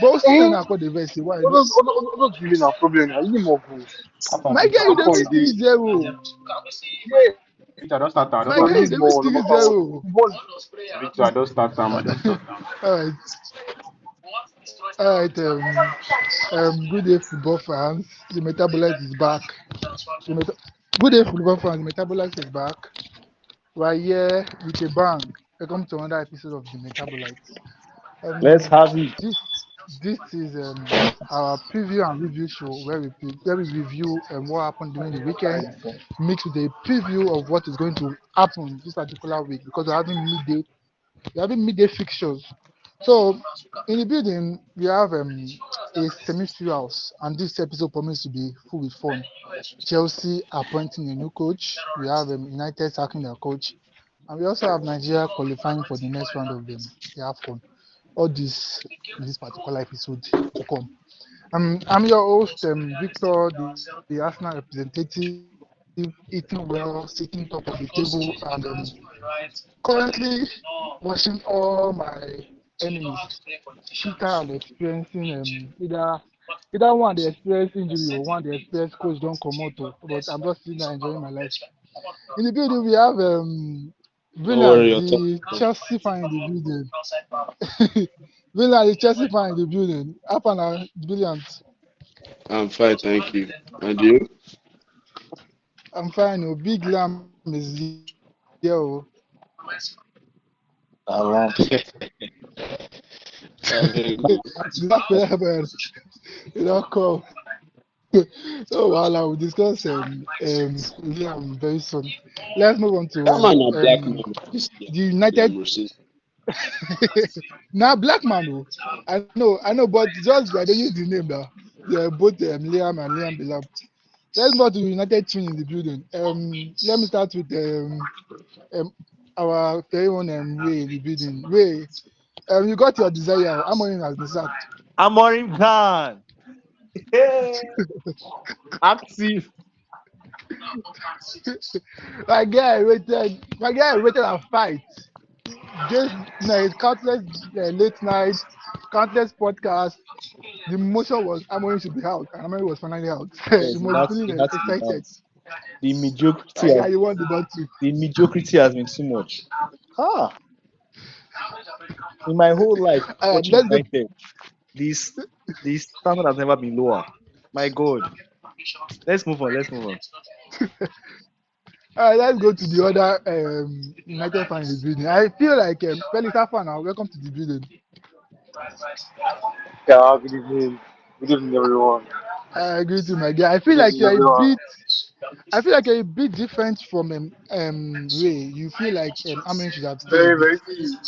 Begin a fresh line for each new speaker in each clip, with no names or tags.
Both
Eh?
ten are called the best. Why?
Not really a problem. I need more goals.
My guy, you
How
don't
come
win
you did?
3-0.
Yeah,
Victor, I don't start. I don't
My
but
start.
guy, you
need
don't win
more. No
three
matter what.
zero.
The ball.
Victor, I don't start. I don't start.
Alright, alright. Good day, football fans. The Metaballites is back. The meta- Good day, football fans. The Metaballites is back. We're here with a bang. Welcome to another episode of the Metabolites.
Let's
Um,
have it.
this this is our preview and review show where we review what happened during the weekend, mixed with a preview of what is going to happen this particular week because we're having midday fixtures. So in the building we have a semi-finals, and this episode promises to be full with fun. Chelsea appointing a new coach. We have United sacking their coach, and we also have Nigeria qualifying for the next round of the AFCON. All this in this particular episode to come. I'm your host, Victor, the Arsenal representative, eating well, sitting top of the table, and currently watching all my enemies shitter and experiencing either one they experience injury or one they experience coach don't come out. But I'm just sitting there enjoying my life. In the building we have
Don't
Brilliant,
worry, your turn.
the Chelsea fan in the building. Brilliant, the Chelsea fan in the building. Up and Brilliant.
I'm fine, thank you. And you?
I'm fine. Oh, Big Lamb is here. Oh.
Around. Very good.
Black Pepper, you know, come. So, well, I will discuss Liam very soon. Let's move on to
That man a black man. This
the United.
Liam Rossi.
Now, black man, oh, I know, but just I don't use the name now. They're both Liam and Liam Belam. Let's go to United twin in the building. Let me start with um our very own Ray in the building. Ray, you got your desire. Amorim has been sacked.
Amorim Khan. Yeah. Active.
My guy waited and fight. Gave night, countless late night, countless podcasts. The motion was Amorim should be out, and Amorim was finally out. He
Yes,
was feeling
it had to be
excited.
that. The mediocrity
My guy,
has
you won the battle.
been too much. Ah, in my whole life
All right,
watching
let's go.
United, this this standard has never been lower. My God. Let's move on. Let's move on.
All right, let's go to the other United fan in the building. I feel like Felix fan now. Welcome to the building.
Yeah, good evening. Good evening, everyone.
I agree with you, my guy. I feel
Good
like
evening,
you're a
everyone.
bit. I feel like you're a bit different from Ray. You feel like Amorim should have stayed a
Very,
bit.
very few.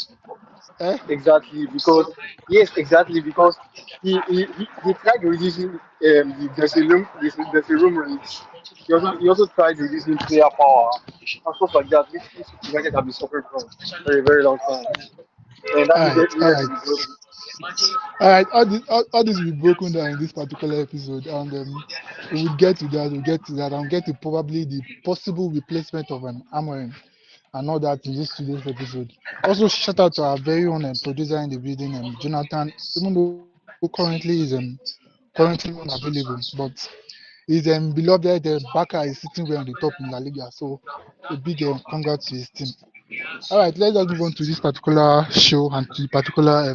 Eh?
Exactly, because yes, exactly, because he tried reducing there's a room rate. He also tried reducing player power and stuff like that, which United have been suffering from for a very long time. And that
All right, all
needed
right.
to be broken.
All right, all this will be broken down in this particular episode, and we will get to that. We'll get to that, and get to probably the possible replacement of Amorim and all that in this today's episode. Also, shout out to our very own producer in the building, Jonathan. Even though currently unavailable, but his beloved Barca is sitting way on the top in La Liga. So a big congrats to his team. All right, let's just move on to this particular show and to the particular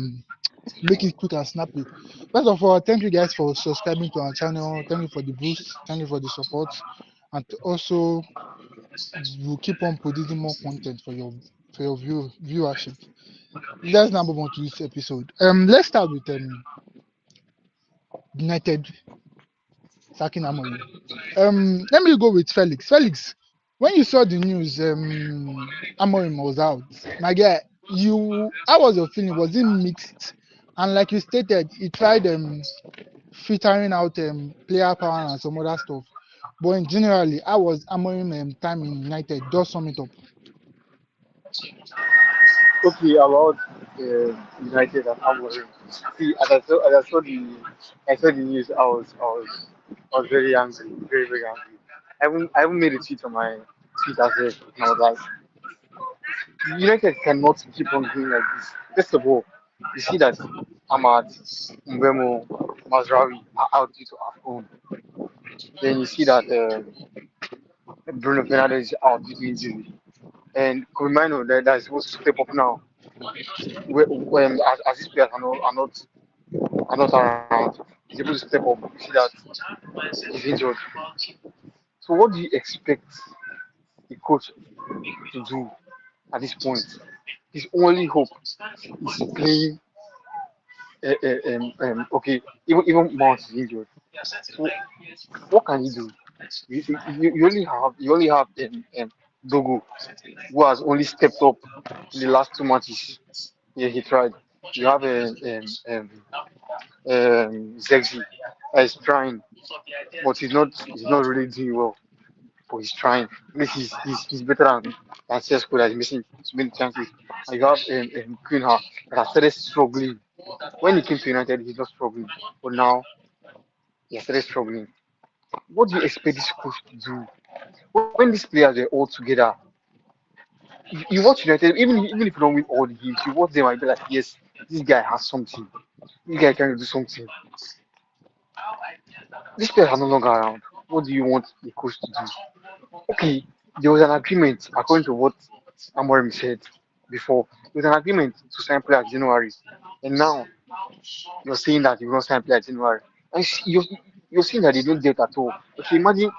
make it quick and snappy. First of all, thank you guys for subscribing to our channel. Thank you for the boost. Thank you for the support. And also, we'll keep on producing more content for your viewership. Let's now move on to this episode. Let's start with United sacking Amorim. Let me go with Felix. Felix, when you saw the news, Amorim was out. My guy, how was your feeling? Was it mixed? And like you stated, he tried filtering out player power and some other stuff. But in generally, how was Amorim time in United? Just sum it up.
Okay, about United and Amorim. See, as I saw the news, I was very angry, very, very angry. I even made a tweet on my tweet as well, and I was like, United cannot keep on doing like this. First of all, You see that Ahmad, Mbemo, Mazraoui are out due to AFCON. Then you see that Bruno Fernandes is out due to injury. And Firmino that is supposed to step up now. As these players are not around, he's able to step up. You see that he's injured. So what do you expect the coach to do at this point? His only hope is playing. Okay, even Mount is injured. So what can he do? You only have Dogo, who has only stepped up in the last 2 matches. Yeah, he tried. You have Zexi that is trying, but he's not really doing well. But he's trying. At least he's better than Sesko that is missing so many chances. And you have Kunha that has started struggling. When he came to United, he's not struggling, but now he has started struggling. What do you expect this coach to do? When these players are all together, you watch United, even if you don't win all the games, you watch them and be like, yes, this guy has something. This guy can do something. This player are no longer around. What do you want the coach to do? Okay, there was an agreement, according to what Amorim said before. There was an agreement to sign players January, and now you're saying that you will not sign players January. And you're saying that they don't get at all. Okay, imagine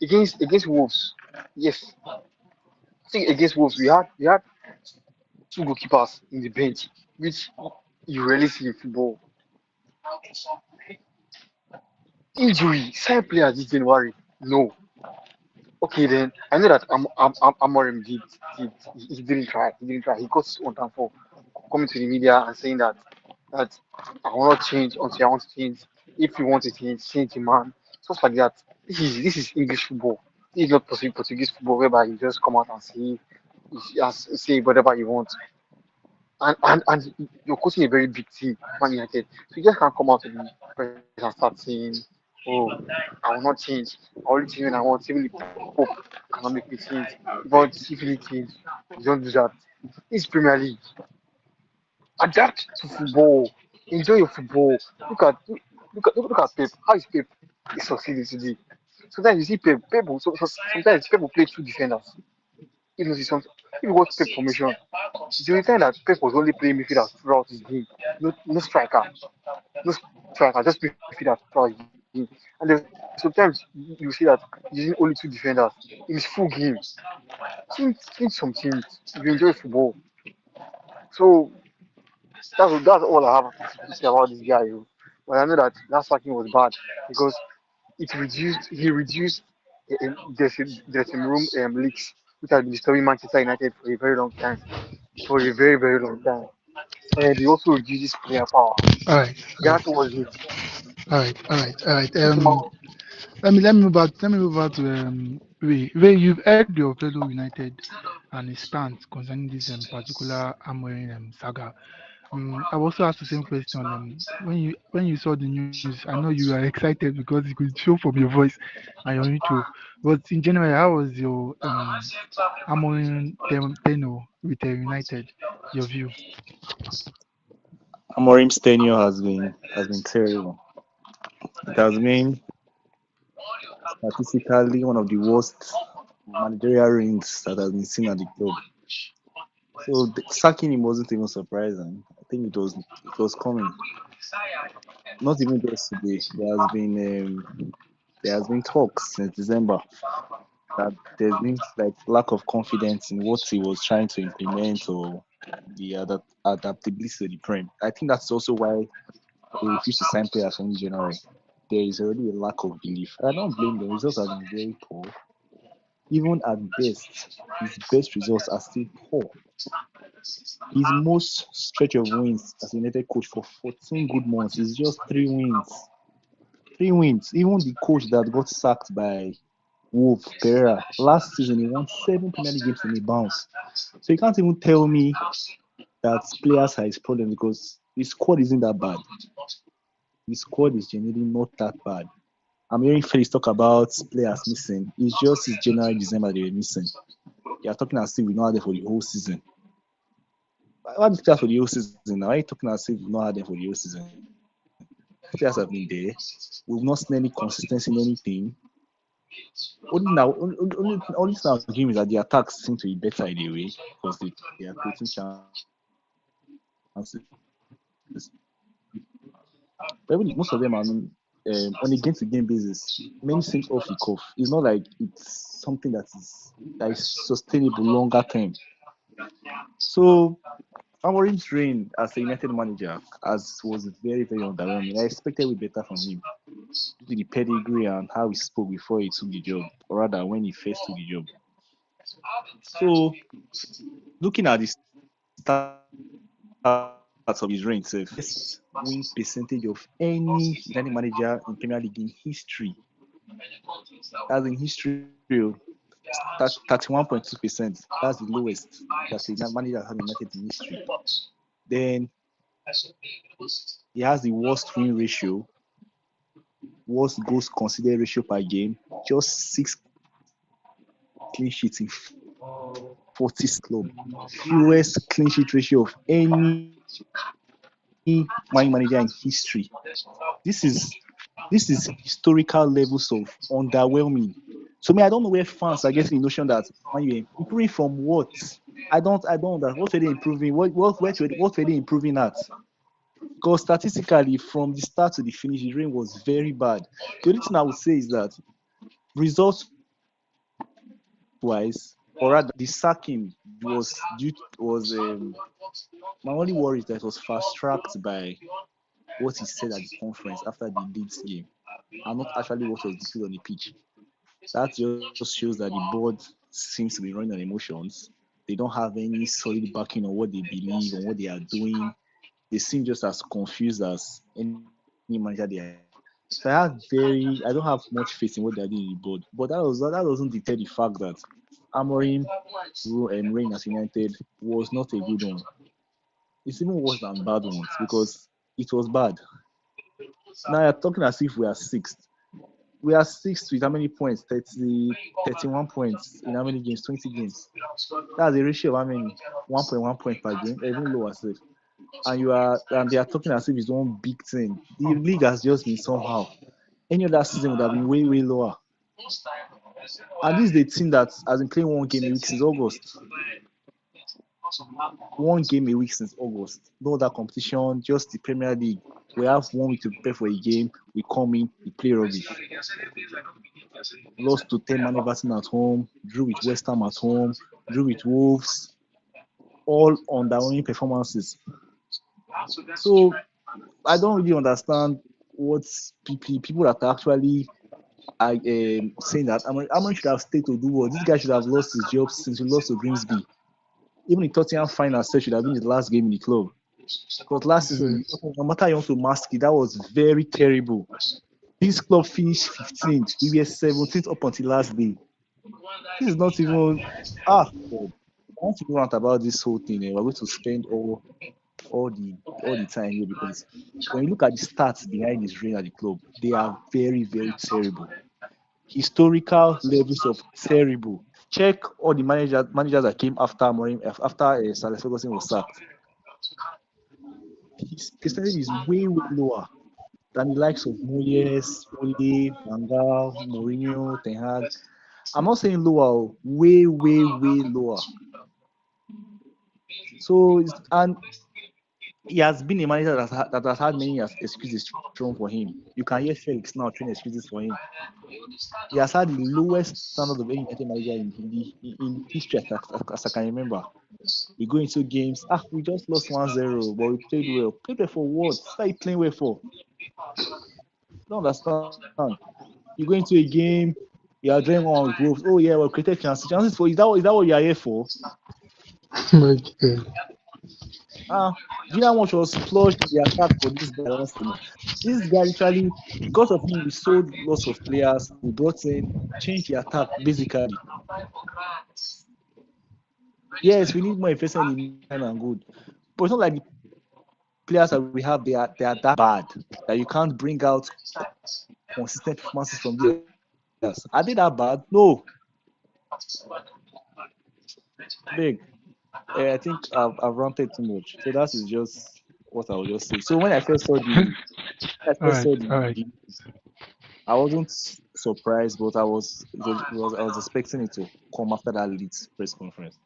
against Wolves. Yes, I think against Wolves we had two goalkeepers in the bench, which you rarely see in football. Injury, sign players this January. No. Okay, then I know that Amorim he didn't try. He didn't try. He got on time for coming to the media and saying that I will not change until I want to change. If you want to change the man. Stuff like that. This is English football. This is not Portuguese football whereby you just come out and say whatever you want. And you're coaching a very big team, Man United. So you just can't come out to the press and start saying, "Oh, I will not change. I only change when I want. Even the Pope cannot make me change. If I want to see change, you don't do that. It's Premier League. Adapt to football. Enjoy your football. Look at Pep. How is Pep is succeeding today? Sometimes you see Pep sometimes Pep will play two defenders. You know, if you watch Pep formation, the only time that Pep was only playing midfielder throughout his game. No striker. No striker, just midfielder throughout his game. And then sometimes you see that using only two defenders in his full game. Change some things. You enjoy football. So that's all I have to say about this guy. But I know that sacking was bad because he reduced dressing room leaks, which has been disturbing Manchester United for a very long time, for a very very long time. And he also reduces player power.
All right, all
That
right,
was it.
all right, all right, all right.
Take him out.
Let me move out to Ray. You've heard your fellow United and his stance concerning this particular Amorim saga. I've also asked the same question. When you saw the news, I know you are excited because you could show from your voice and your intro. But in general, how was your Amorim tenure with United? Your view?
Amorim's tenure has been terrible. It has been statistically one of the worst managerial reigns that has been seen at the club. So sacking him wasn't even surprising. I think it was coming. Not even just today. There has been talks since December that there's been like lack of confidence in what he was trying to implement or the adaptability to the prem. I think that's also why they refuse to sign players from January. There is already a lack of belief. I don't blame them. Results have been very poor. Even at best, his best results are still poor. His most stretch of wins as a United coach for 14 good months is just 3 wins. 3 wins. Even the coach that got sacked by Wolf Pereira last season, he won 7 Premier League games in a bounce. So you can't even tell me that players are his problem because his squad isn't that bad. His squad is genuinely not that bad. I'm hearing Felix talk about players missing. It's just his January, December they were missing. They are talking as if we know how they for the whole season. Why these players for the whole season now? Why are you talking as if we've not had them for the whole season? These players have been there. We've not seen any consistency in anything. Only thing I'll give is that the attacks seem to be better in a way because they are creating chances. But even most of them are on a game-to-game basis. Many seems off the cuff. It's not like it's something that is sustainable longer term. So Amorim's reign as a United manager as was very, very underwhelming. I expected way better from him due to the pedigree and how he spoke before he took the job, or rather when he first took the job. So looking at the stats of his reign itself, highest win percentage of any United manager in Premier League in history. As in history, 31.2%. That's the lowest that a manager has had in United in history. Then he has the worst win ratio, worst goals conceded ratio per game, just 6 clean sheets in 40 seasons in the club. Fewest clean sheet ratio of any Man manager in history. This is historical levels of underwhelming. So me, I don't know where fans are getting the notion that Man U improving from what? I don't know what were they improving? What were they improving at? Because statistically, from the start to the finish, the rain was very bad. The only thing I would say is that results wise, or rather the sacking was my only worry is that it was fast tracked by what he said at the conference after the Leeds game, and not actually what was depicted on the pitch. That just shows that the board seems to be running on emotions. They don't have any solid backing on what they believe and what they are doing. They seem just as confused as any manager they have. So I don't have much faith in what they're doing in the board. But that doesn't deter the fact that Amorim reign as United was not a good one. It's even worse than bad ones because it was bad. Now you're talking as if we are sixth. We are sixth with how many points? 30, 31 points in how many games? 20 games. That's a ratio of how many? 1.1 point per game, even lower still. And they are talking as if it's one big thing. The league has just been somehow. Any other season would have been way, way lower. And this is the team that has been playing one game a week since August. One game a week since August. No other competition, just the Premier League. We have 1 week to prepare for a game. We come in, we play rubbish. Lost to 10 Man Everton at home, drew with West Ham at home, drew with Wolves, all on their own performances. So I don't really understand what people that are actually saying that Amorim should have stayed to do what. This guy should have lost his job since he lost to Grimsby. Even the Tottenham final set should have been his last game in the club. Because last season, no matter how you want to mask it, that was very terrible. This club finished 15th. We were 17th up until last day. This is not even God. I want to go rant about this whole thing. We're going to spend all the time here because when you look at the stats behind his reign at the club, they are very, very terrible. Historical levels of terrible. Check all the managers that came after Amorim, after Sir Alex Ferguson was sacked. His percentage is way, way lower than the likes of Moyes, Ole, Van Gaal, Mourinho, Ten Hag. I'm not saying lower, way, way, way lower. So, and he has been a manager that has had many excuses thrown for him. You can hear Felix now throwing excuses for him. He has had the lowest standard of any United manager in history, as I can remember. We go into games, we just lost 1-0, but we played well. Played well for what? What are you playing well for? Don't understand. You go into a game, you are drawing one with Wolves. Oh yeah, well created chances. Chances for is that what you are here for?
My God.
Do you know how much was flushed in the attack for this guy? Wants to know. This guy literally, because of him, we sold lots of players. We brought in, changed the attack basically. Yes, we need more investment in midfield and good, but it's not like the players that we have they are that bad that you can't bring out consistent performances from these players. Are they that bad? No, big. I think I've ranted too much. So that is just what I'll just say. So when I first saw the news, I wasn't surprised, but I was expecting it to come after that Leeds press conference.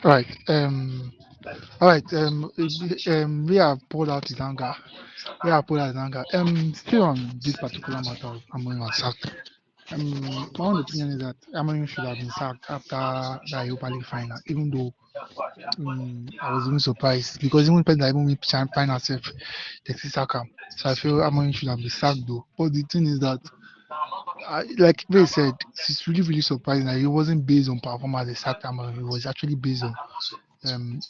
Right. All right. We have poured out his anger. We have poured out his anger. Still on this particular matter of Amorim was sacked. My own opinion is that Amorim should have been sacked after the Europa League final, even though I was even surprised because even when I even win final self, they still sack him. So I feel Amorim should have been sacked though. But the thing is that, like Ray said, it's really really surprising that it wasn't based on performance they sacked Amorim. It was actually based on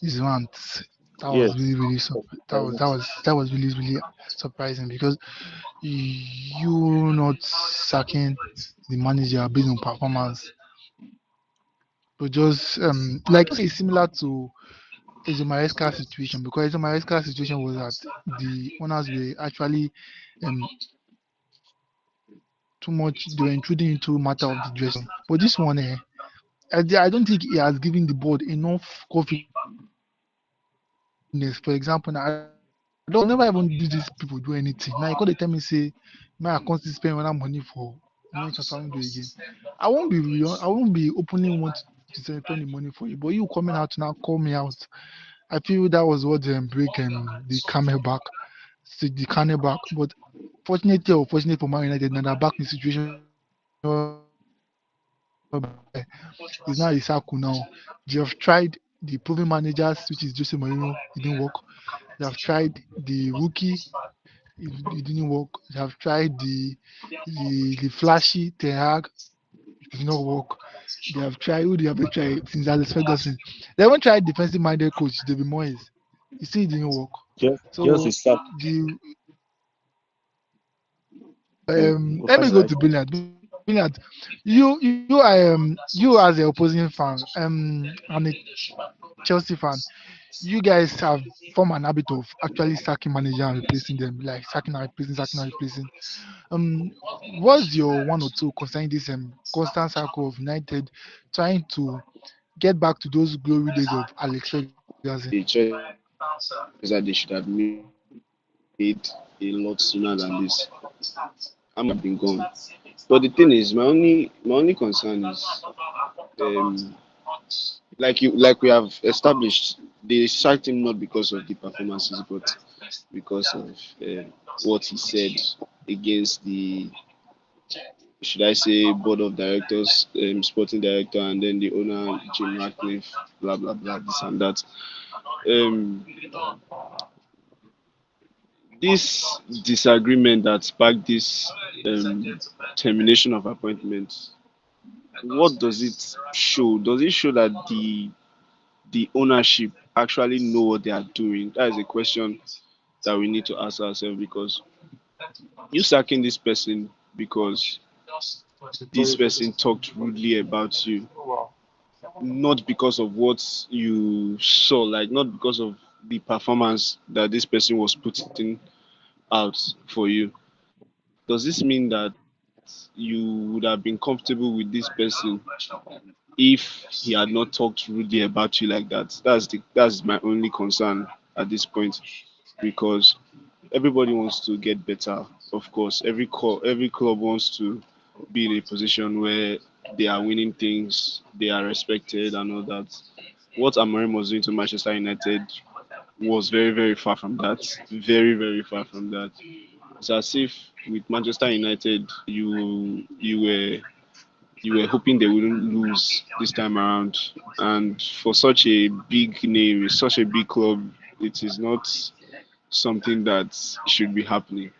his rants. That was really
Yes,
really
that's surprising.
that was really really surprising because you not sacking the manager based on performance, but just like it's similar to Enzo Maresca situation because Enzo Maresca situation was that the owners were actually too much, they were intruding into matter of the dressing room. But this one, I don't think he has given the board enough confidence. For example, now, I don't know, I never even do these people do anything. Now you got to tell me say, may I can't still spend another money for when transfer window again. I won't be real, I won't be openly want to spend the money for you, but you coming out now call me out. I feel that was what break the camel back, the camel back. But fortunately or fortunate for Man United, now they're back in situation whereby it's now Isaku now. They have tried the proven managers, which is Jose Mourinho, it didn't work. They have tried the rookie, it didn't work. They have tried the flashy Ten Hag, it did not work. They have tried who they haven't tried since Alex Ferguson. They haven't tried defensive minded coach David Moyes. You see, it didn't work. So
Just a start.
the
Go
let me go
finalize.
to Brilliant. Brilliant, you as the opposing fan, and a Chelsea fan, you guys have formed an habit of actually sacking manager and replacing them, like sacking and replacing. What's your one or two concerning this constant cycle of United trying to get back to those glory days of Alex Ferguson?
The choices that they should have made a lot sooner than this. Amorim should have been gone. But the thing is, my only concern is like we have established, they sacked him not because of the performances, but because of what he said against the, should I say, board of directors, sporting director, and then the owner, Jim Ratcliffe, blah blah blah, this and that. Um, this disagreement that sparked this termination of appointments, what does it show? Does it show that the ownership actually know what they are doing? That is a question that we need to ask ourselves, because you sacking this person because this person talked rudely about you, not because of what you saw, like not because of the performance that this person was putting out for you. Does this mean that you would have been comfortable with this person if he had not talked rudely about you like that? That's my only concern at this point, because everybody wants to get better. Of course, every club wants to be in a position where they are winning things, they are respected, and all that. What Amorim was doing to Manchester United was very, very far from that. Very, very far from that. It's as if with Manchester United, you were hoping they wouldn't lose this time around. And for such a big name, such a big club, it is not something that should be happening.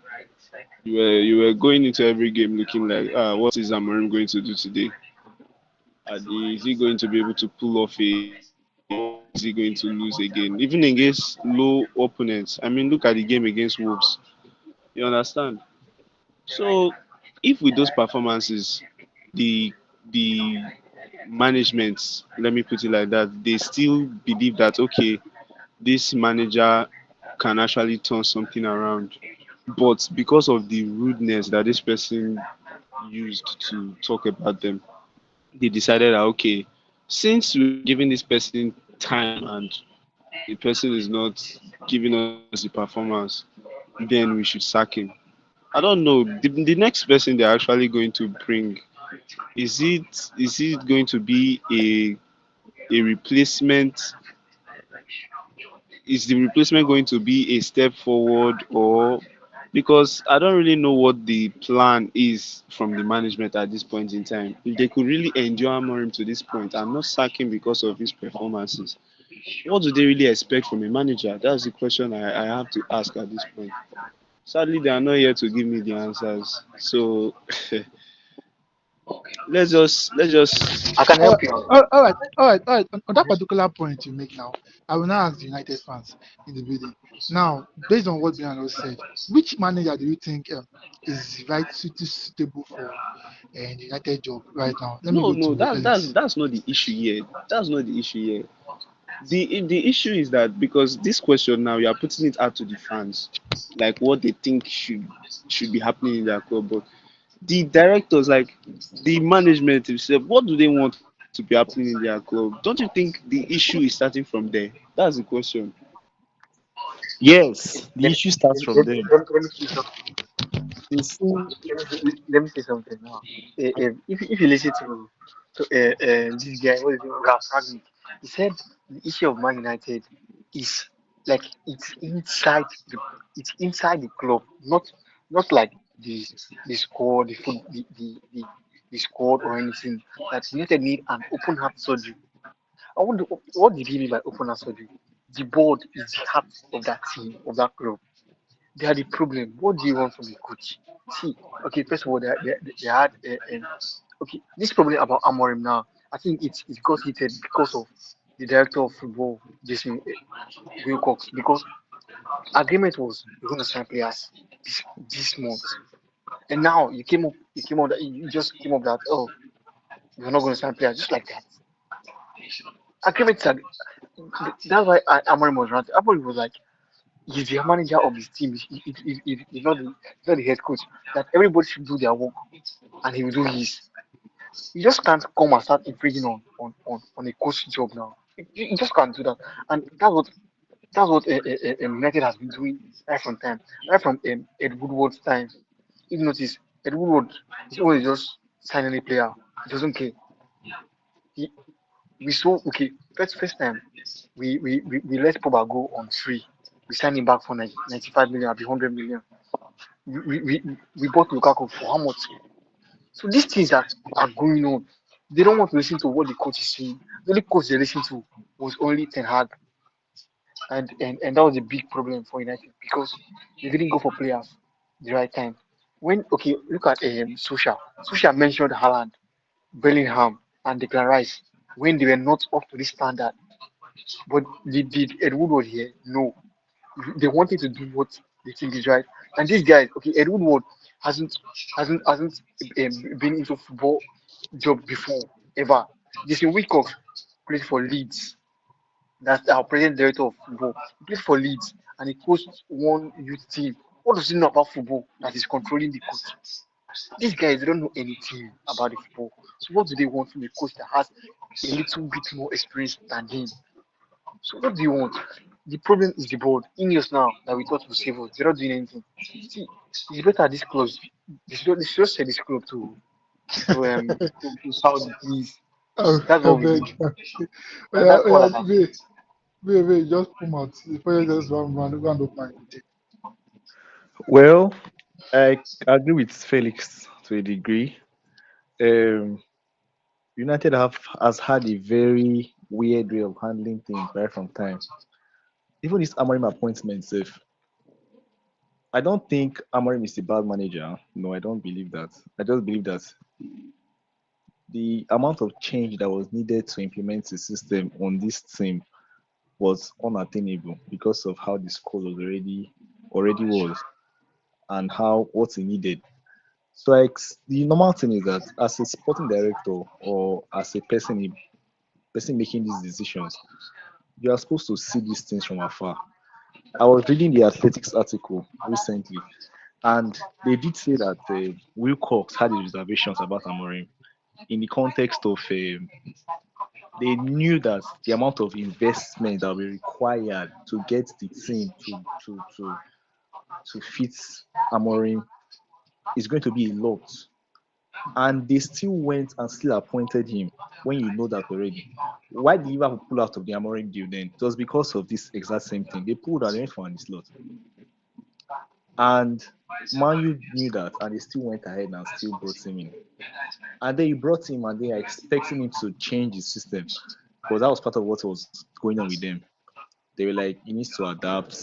You were going into every game looking like, what is Amorim going to do today? Is he going to be able to pull off a win, or is he going to lose again? Even against low opponents. I mean, look at the game against Wolves. You understand? So, if with those performances, the the management, let me put it like that, they still believe that okay, this manager can actually turn something around, but because of the rudeness that this person used to talk about them. They decided that okay, since we're giving this person time and the person is not giving us the performance, then we should sack him. I don't know. The next person they're actually going to bring, is it going to be a replacement? Is the replacement going to be a step forward, or because I don't really know what the plan is from the management at this point in time. If they could really endure Amorim to this point and not sack him because of his performances, what do they really expect from a manager? That's the question I have to ask at this point. Sadly, they are not here to give me the answers. So let's just
I can
All right,
help you out.
all right. On that particular point you make now, I will now ask the United fans in the building. Now, based on what Brian said, which manager do you think is right suitable for the United job right now? Let me
no
go
no
to
that that's
Felix.
that's not the issue here. That's not the issue here. The issue is that because this question now you are putting it out to the fans, like what they think should be happening in their club. But the directors, like the management itself, what do they want to be happening in their club? Don't you think the issue is starting from there? That's the question.
Yes, the
Let,
issue starts from them.
let me see something.
They see,
Let me say something now. If you listen to this guy, what is it, Ralph Ragnick, he said the issue of Man United is like it's inside the club, not like the squad, the squad or anything. That United need an open heart surgery. I wonder what did he mean by open heart surgery? The board is the heart of that team, of that club. They are the problem. What do you want from the coach? See, okay, first of all, they had okay, this problem about Amorim now. I think it got heated because of the director of football, Jason Wilcox, because agreement was you're going to sign players this month, and now you came up that you just came up that oh you're not going to sign players just like that. Agreement, that's why Amorim was ranting. Amorim was like he's the manager of his team. He's not the head coach. That everybody should do their work and he will do his. You just can't come and start infringing on a coach job now. You just can't do that. And that's what United has been doing right from time. Right from Ed Woodward's time. If you notice, Ed Woodward is always just signing a player. He doesn't care. He, we saw okay, first time we let Pogba go on free. We signed him back for 95 million, I'll be 100 million. We bought Lukaku for how much? So these things are going on. They don't want to listen to what the coach is saying. The only coach they listen to was only Ten Hag, and that was a big problem for United because they didn't go for players the right time. When okay, look at Susha. Susha mentioned Haaland, Bellingham, and Declan Rice when they were not up to this standard. But did Ed Woodward here? No. They wanted to do what they think is right. And these guys, okay, Ed Woodward hasn't hasn't been into football job before ever. Jason Wilcox played for Leeds. That's our present director of football. He played for Leeds and he coached one youth team. What does he know about football that is controlling the coach? These guys they don't know anything about the football. So what do they want from a coach that has a little bit more experience than him? So what do you want? The problem is the board. Ineos now that we thought would save us, they're not doing anything. See, it's better this club. They should just sell this club to Saudi, please.
Oh,
That's
I
what we
beg.
need.
Yeah,
That's all
yeah,
I can say.
wait, just come out. Before you just round up my take.
well, I agree with Felix to a degree. Um, United have has had a very weird way of handling things right from time. Even this Amorim appointment, if I don't think Amorim is a bad manager. No, I don't believe that. I just believe that the amount of change that was needed to implement the system on this team was unattainable because of how the squad was already was and how what he needed. So like the normal thing is that as a sporting director or as a person making these decisions, you are supposed to see these things from afar. I was reading the Athletics article recently, And they did say that Will Cox had his reservations about Amorim in the context of they knew that the amount of investment that will be required to get the team to fit Amorim is going to be a lot. And they still went and still appointed him when you know that already. Why did Liverpool pull out of the Amorim deal then? It was because of this exact same thing. They pulled out, they went for Andy Slot. And Man U knew that and they still went ahead and still brought him in. And then you brought him and they are expecting him to change his system because that was part of what was going on with them. They were like, he needs to adapt.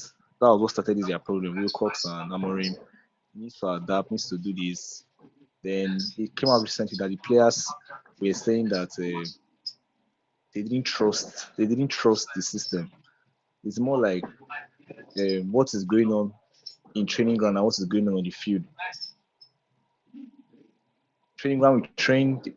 That was what started this their problem. Wilcox and Amorim. He needs to adapt, needs to do this. Then it came out recently that the players were saying that they didn't trust the system. It's more like what is going on in training ground and what is going on the field. Training ground,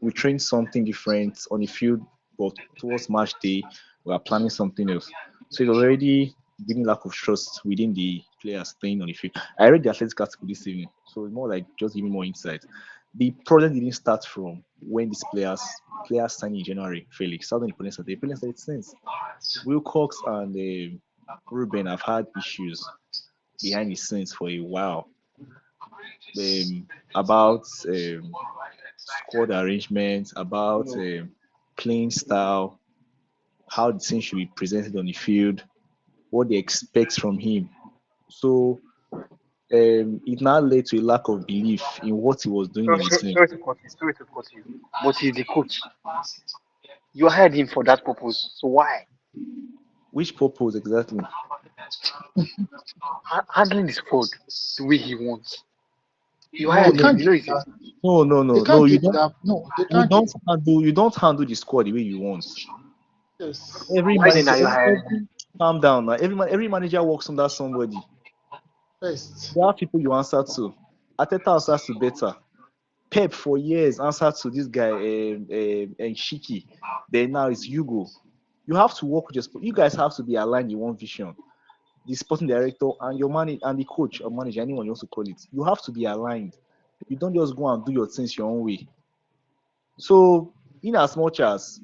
we train something different on the field, but towards match day, we are planning something else. So it's already giving lack of trust within the players playing on the field. I read the Athletic article this evening, so it's more like just giving more insight. The problem didn't start from when these players signed in January. Felix, how did the problem start? The problem started since Wilcox and Ruben have had issues behind the scenes for a while about squad arrangement, about playing style, how the team should be presented on the field, what they expect from him. So it now led to a lack of belief in what he was doing
So,
with the team.
sorry to cut you. But he's the coach. You hired him for that purpose. So why?
Which purpose exactly?
Handling the squad the way he wants. You
No,
hired
they
him.
can't
You know
give
he's
you that.
No, no,
They
no, no.
can't
You
give you
don't.
that. No, they
You
can't give
don't
you.
handle. You don't handle the squad the way you want.
Yes.
Every
why then
manager,
are you hiring him?
calm down. Now. Every manager works under somebody.
First.
There are people you answer to. Ateta answers to better. Pep for years answered to this guy and Shiki. Then now it's Hugo. You have to work with you guys have to be aligned in one vision. The sporting director and your man and the coach or manager, anyone you want to call it, you have to be aligned. You don't just go and do your things your own way. So, in as much as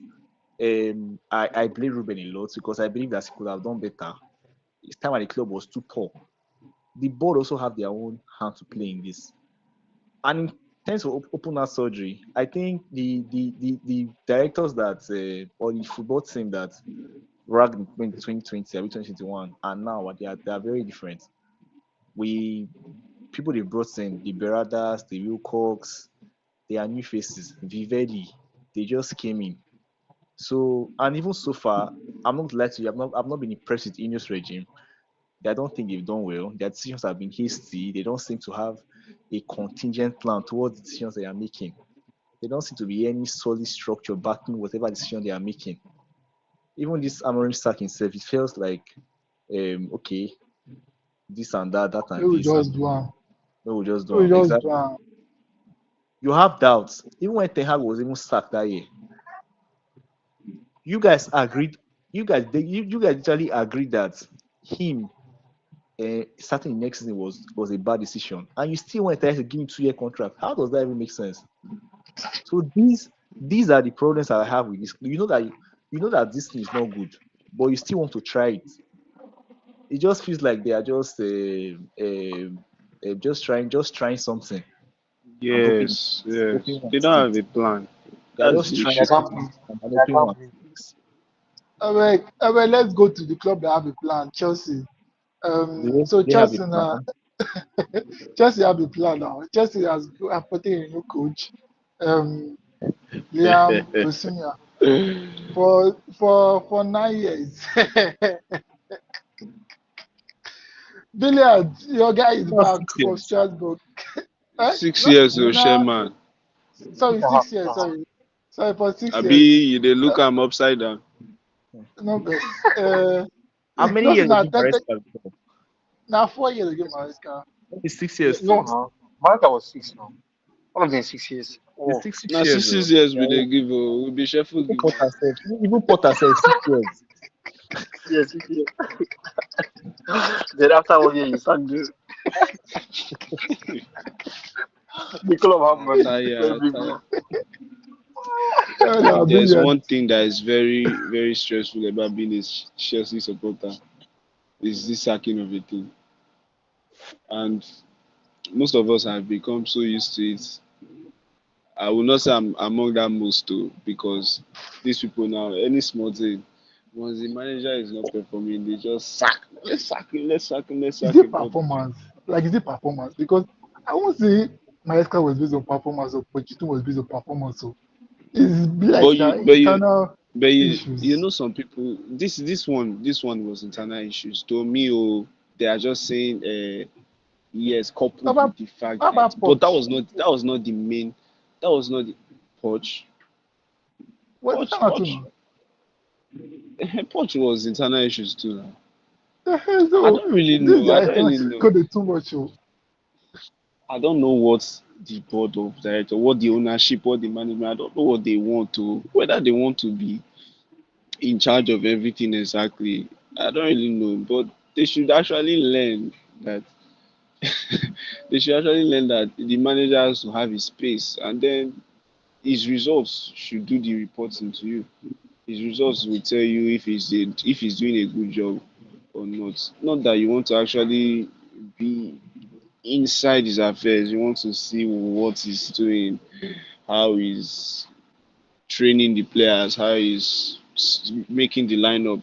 I blame Ruben a lot because I believe that he could have done better. His time at the club was too poor. The board also have their own hand to play in this. And in terms of open heart surgery, I think the directors that or the football team that ragged in 2020 or 2021 and now they are very different. We people they brought in the Beradas, the Wilcox, they are new faces. Vivendi, they just came in. So and even so far, I'm not glad to you. I've not been impressed with Ineos regime. I don't think they've done well. Their decisions have been hasty. They don't seem to have a contingent plan towards the decisions they are making. There don't seem to be any solid structure backing whatever decision they are making. Even this Amorim sack himself, it feels like okay, this and that, that
We
and
will
this, and
just do am.
no, we just do
We
them.
will just do
Exactly.
am.
You have doubts. Even when Ten Hag was even sacked that year, you guys agreed. You guys literally agreed that him starting the next season was a bad decision, and you still went ahead to give him 2 year contract. How does that even make sense? So these are the problems I have with this. You know that this thing is not good, but you still want to try it. It just feels like they are just trying something and
Yes,
hoping
yes.
one
They don't have
sticks.
a plan.
They are
That's
just
the
trying
They
issue.
can't
things
play.
and
They
hoping
can't
one
play.
sticks.
Let's go to the club that have a plan. Chelsea. So
They have a
Chelsea now,
plan.
Chelsea have a plan now. Chelsea has appointed a new coach, um, Liam Rosinia, for 9 years. Billiard, your guy is
Not
back
6
from
years.
Strasbourg.
Six
No,
years, oh,
nah,
Sherman.
sorry,
Peter Hag,
6 years.
Peter Hag.
Sorry for six
Abi,
years.
you dey look am upside down.
No best.
How many
No,
years
see, now
did Maresca before?
4 years ago, Maresca.
It's 6 years
No,
too.
now. Marca was 6 now. All of them 6 years.
It's
Oh,
six
Na
six
six
years
six
though.
years we
Yeah,
dey give oh, we be shuffle
even
give am.
Potter said, 6 years.
6 years, 6 years. Then after 1 year, you start doing. The club have money. Let's
Tire,
be
tire.
real.
Yeah,
If
no,
there's
brilliant.
one thing that is very, very stressful about being a Chelsea supporter, is this sacking of a thing. And most of us have become so used to it. I will not say I'm among that most too, because these people now, any small thing, once the manager is not performing, they just sack. Let's sack him, let's sack him, let's
Is
sack
it
him. But
performance? Like, is it performance? Because I won't say Maresca was based on performance or Pochettino was based on performance. So it's be
but
like
you
that
but you
internal
but you
issues.
know some people, this one was internal issues. To me, oh, they are just saying yes,
How
coupled
about
with the fact
how
that,
about
but
Poch?
that was not the main, that was not the Poch.
Was it
Poch
internal too
Poch
now?
Poch was internal issues too now. I
So
don't really
this
know. I
guy
don't
internal
really know.
got it too much. Oh.
I don't know what the board of director, what the ownership, what the management. I don't know what they want to, whether they want to be in charge of everything exactly. I don't really know, but they should actually learn that they should actually learn that the manager has to have his space, and then his results should do the reporting to you. His results will tell you if he's doing a good job or not. Not that you want to actually be inside his affairs. You want to see what he's doing, how he's training the players, how he's making the lineup,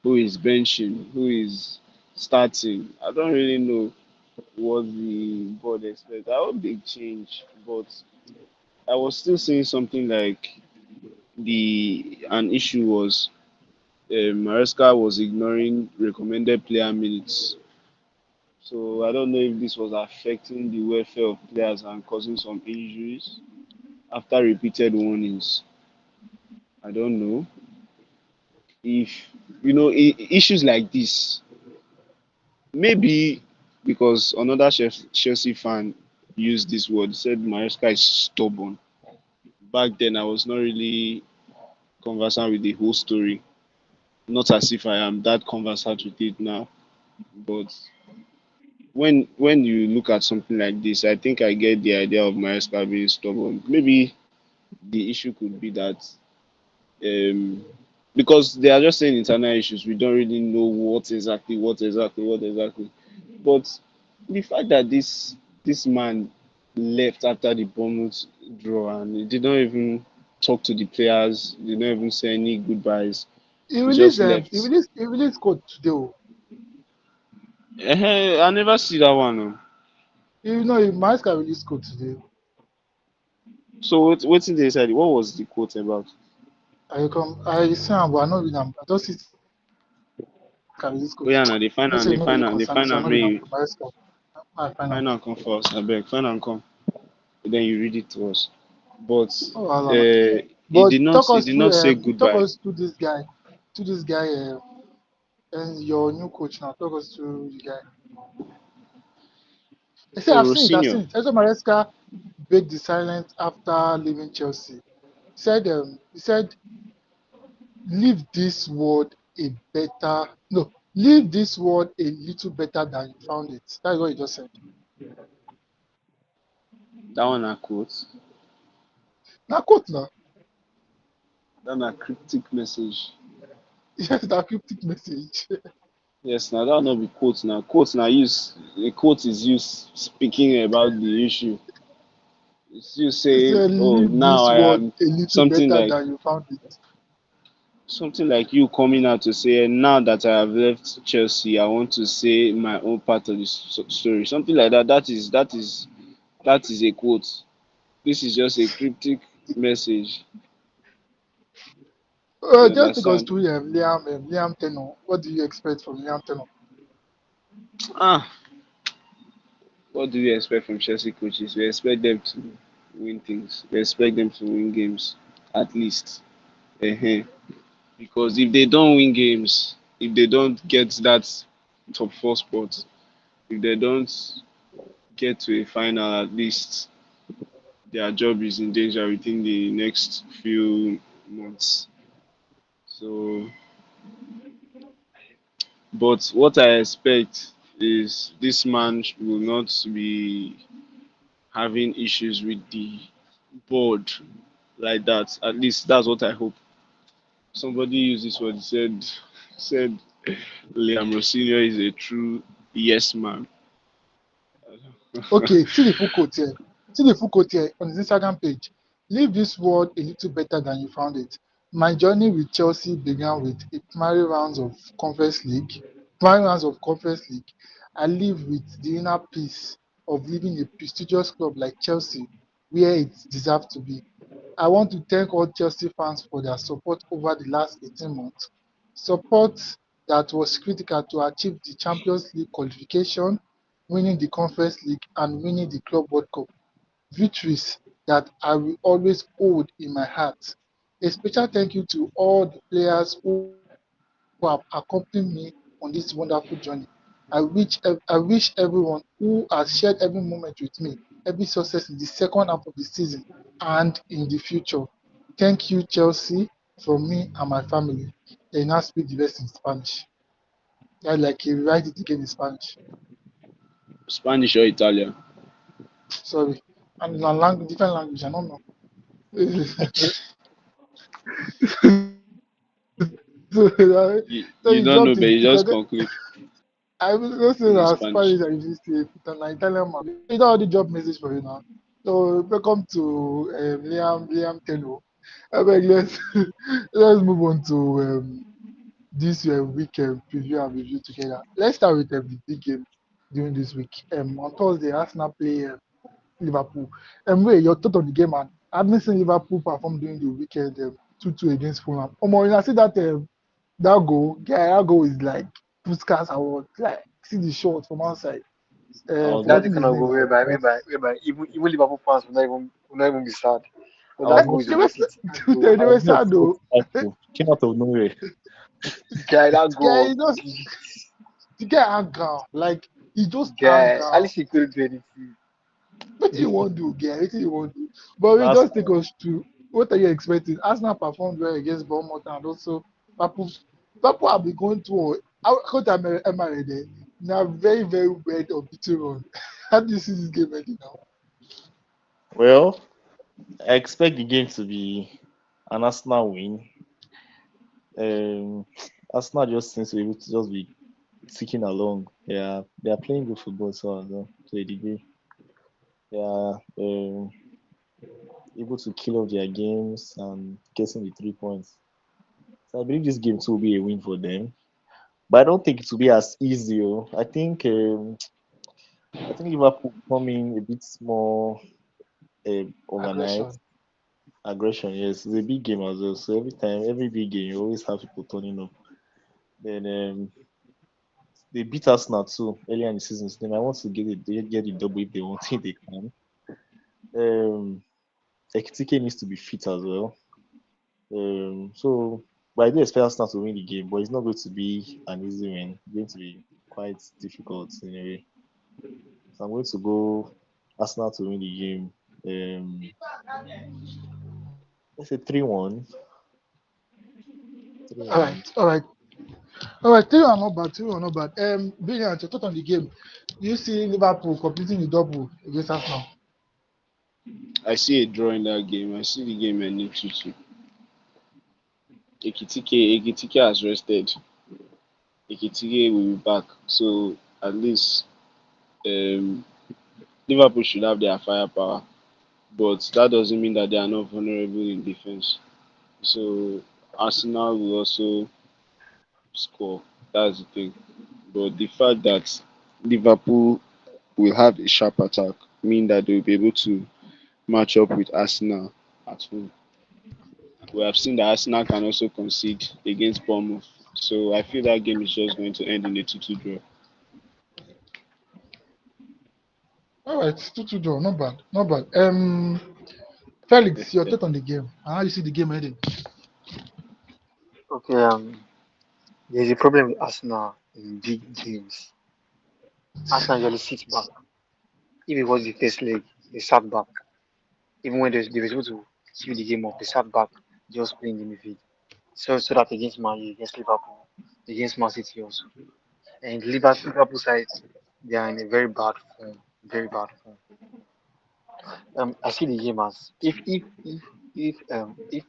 who is benching, who is starting. I don't really know what the board expects. I hope they change, but I was still seeing something like the an issue was Maresca was ignoring recommended player minutes. So I don't know if this was affecting the welfare of players and causing some injuries after repeated warnings. I don't know if issues like this. Maybe because another Chelsea fan used this word, said Maresca is stubborn. Back then, I was not really conversant with the whole story. Not as if I am that conversant with it now, but when you look at something like this, I think I get the idea of Maresca being stubborn. Maybe the issue could be that um, because they are just saying internal issues, we don't really know what exactly. But the fact that this man left after the Bournemouth draw and he did not even talk to the players, did not even say any goodbyes, he just left.
He released code today. Oh.
I never see that one. Oh.
You know, Maresca released code today.
So what did they say? What was the quote about?
I see am, but I no read am. I just see Maresca release
Oh
code.
yeah, now they find
No
out,
say
they
you no
find
really
out, they
concern me,
find
so I
out.
no read am
May
for Maresca. I find
find
am.
out come first. I beg, find out come. Then you read it to us. But
Oh, wahala.
he
But
did not he did not say
talk
goodbye.
us through to this guy, and your new coach now. Talk us through the guy. I say
Oh,
I've
Rosinho.
seen it. Enzo Maresca break the silence after leaving Chelsea. He said, leave this world a better, no, leave this world a little better than you found it. That's what he just said.
That one a quote.
Now quote now.
That one a cryptic message.
Yes, that cryptic message.
Yes, now that will not be quote now. Quote now use a quote is used speaking about the issue. It's you
He
saying,
said,
oh,
leave
now
this
I
world
am
a little
something
better
like
than you found it.
you coming out to say, now that I have left Chelsea, I want to say my own part of the story. Something like that. That is a quote. This is just a cryptic message. You
Just take us
understand?
through Liam Tenor. What do you expect from Liam Tenor?
Ah, what do we expect from Chelsea coaches? We expect them to win things. We expect them to win games, at least. uh Because if they don't win games, if they don't get that top four spot, if they don't get to a final at least, their job is in danger within the next few months. So, but what I expect is this man will not be having issues with the board like that. At least that's what I hope. Somebody used this word. He said Liam Rosinio is a true yes man.
Okay, see the full quote here. See the full quote here on his Instagram page. Leave this world a little better than you found it. My journey with Chelsea began with a primary rounds of Conference League. I live with the inner peace of leaving a prestigious club like Chelsea where it deserves to be. I want to thank all Chelsea fans for their support over the last 18 months. Support that was critical to achieve the Champions League qualification, winning the Conference League, and winning the Club World Cup. Victories that I will always hold in my heart. A special thank you to all the players who have accompanied me on this wonderful journey. I wish everyone who has shared every moment with me every success in the second half of the season and in the future. Thank you, Chelsea, from me and my family. They now speak the rest in Spanish. Yeah, like he write it again in Spanish.
Spanish or Italian?
Sorry. And in a different language, I don't know. So he
You don't
dropped
know,
it.
but you
It
just
was,
conclude
I was going to say
in
that
Spanish.
Spanish, I usually say, but an Italian man. You don't already drop message for you now. So welcome to Liam Teno. I beg, let's move on to this weekend preview and review together. Let's start with the big game during this week. On Thursday, Arsenal play Liverpool. Wait, your thought on the game, man? I've been seeing Liverpool perform during the weekend 2-2 against Fulham. When I see that goal is like Puskas award. Like, see the shot from outside.
I was not
That's the
Forgetting
kind
his
of
name
goal
now.
whereby even Liverpool fans will not even be sad. But
I was
that
not
goal is
They
worth
were,
it. That goal,
they
I
were
was not
sad though.
expecting that to came out of nowhere.
guy, that
Guy,
goal beat
the guy hang ground. Like, he just hang
guy. At
ground.
least he couldn't do anything.
What do you want to do, guy? What do you want to do? But we
That's
just take us to what are you expecting? Arsenal performed well against Bournemouth and also Liverpool. Liverpool have been going through. I can't Emery there. Now very very weird unbeaten run. How do you see this game ending now?
well. I expect the game to be an Arsenal win. Um, Arsenal just seems to be able to just be ticking along. They are playing good football to a degree. They are able to kill off their games and getting the 3 points. So I believe this game too will be a win for them. But I don't think it will be as easy. Oh. I think Liverpool come in a bit more
Aggression.
organized. Aggression, yes, it's a big game as well. So every big game, you always have people turning up. Then they beat Arsenal too earlier in the season. So they might want to get the double if they want it, they can. Um, Ekitike needs to be fit as well. But I do expect Arsenal to win the game, but it's not going to be an easy win. It's going to be quite difficult in a way. So I'm going to go Arsenal to win the game. Um, let's say 3-1. 3
All
1.
right, all right, all right. Three are not bad. Three are not bad. Brilliant. Your thought on the game. Do you see Liverpool completing the double against Arsenal?
I see a draw in that game. I see the game ending 2-2. Ekitike has rested. Ekitike will be back. So at least um, Liverpool should have their firepower. But that doesn't mean that they are not vulnerable in defense. So Arsenal will also score. That's the thing. But the fact that Liverpool will have a sharp attack mean that they will be able to match up with Arsenal at home. We have seen that Arsenal can also concede against Bournemouth. So I feel that game is just going to end in a 2-2 draw.
All right, 2-2 draw. Not bad. Not bad. Felix, your thought on the game and how you see the game ending?
Okay, there's a problem with Arsenal in big games. Arsenal usually sits back. If it was the first leg, they sat back. Even when they were able to keep the game up, they sat back, just playing the midfield. So that against Man U, against Liverpool, against Man City also. And Liverpool side, they are in a very bad form, very bad form. I see the game as if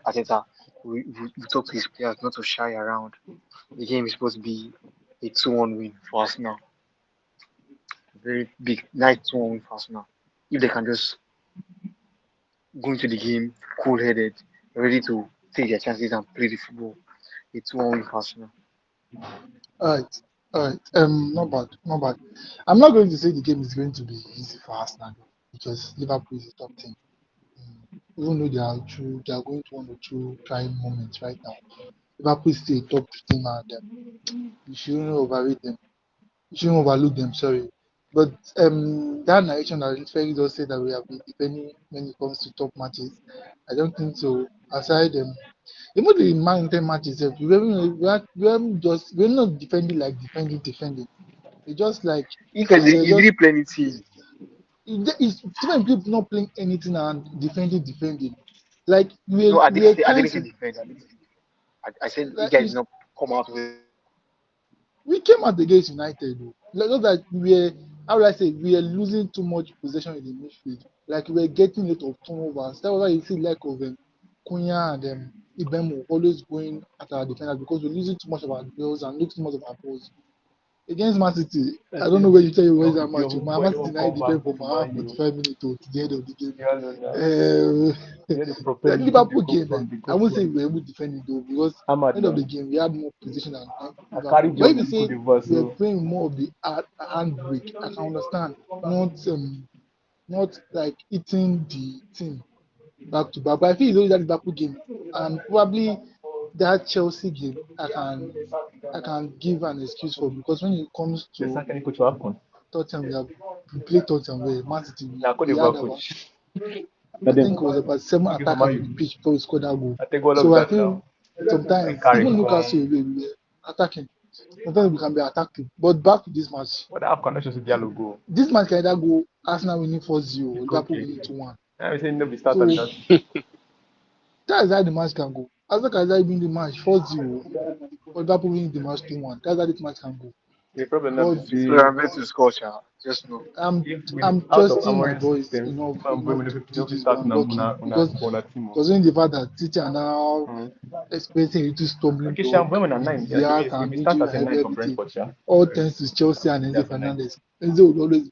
Ateta we talk to his players not to shy around. The game is supposed to be a 2-1 win for Arsenal. Very big, nice 2-1 win for Arsenal. If they can just go into the game cool headed, ready to take their chances and play the football, a 2-1 win for Arsenal.
All right, all right. Not bad, not bad. I'm not going to say the game is going to be easy for Arsenal though, because Liverpool is a top team. Mm, Even though they are going to one or two trying moments right now. Liverpool is still a top team, and you shouldn't overrate them. You shouldn't overlook them. Sorry, but that narration that Fergie does say that we have been defending when it comes to top matches, I don't think so. Aside even the Man United match itself, we're not defending like defending. It's just like
If
we're
he
just
didn't play anything,
it's different people not playing anything and defending. Like
no,
we're
I
trying
didn't say
to
defend. I didn't say defend. I said you
like
guys did not come out with
we came out against United though. Like not that we're how would I say we are losing too much possession in the midfield. Like we're getting a lot of turnovers. That's why you see like of Cunha and Ibemo always going at our defenders because we're losing too much of our balls and losing too much of our balls. Against Man City, I don't know where you tell you where's that match. Man City now defend for my 45 minutes to the end of the game. The Liverpool game, I won't say we were able to defend it though because end of the game we had more position than Liverpool. But if you say we are playing more of the handbrake, I can understand. Not like eating the team back to back. But I feel it's only that Liverpool game and probably that Chelsea game I can give an excuse for because when it comes to Tottenham, we played Tottenham where Man City we had about I think it was about 7 attackers on the pitch before we scored that goal. So I feel sometimes even Newcastle we were attacking. Sometimes we can be attacking. But back to this match. This match can either go Arsenal winning 4-0 or Liverpool winning 2-1. So that's how the match can go. Arsenal can either win the match 4-0 or Liverpool winning the match 2-1. That's how the match can go. But
so I'm ready to score, child. Just know.
I'm trusting my boys enough to do this one lucky because considering the fact that City are now experiencing a little stumbling block with Diaz and injury and everything, all thanks to Chelsea and Enzo Fernandez. Enzo will always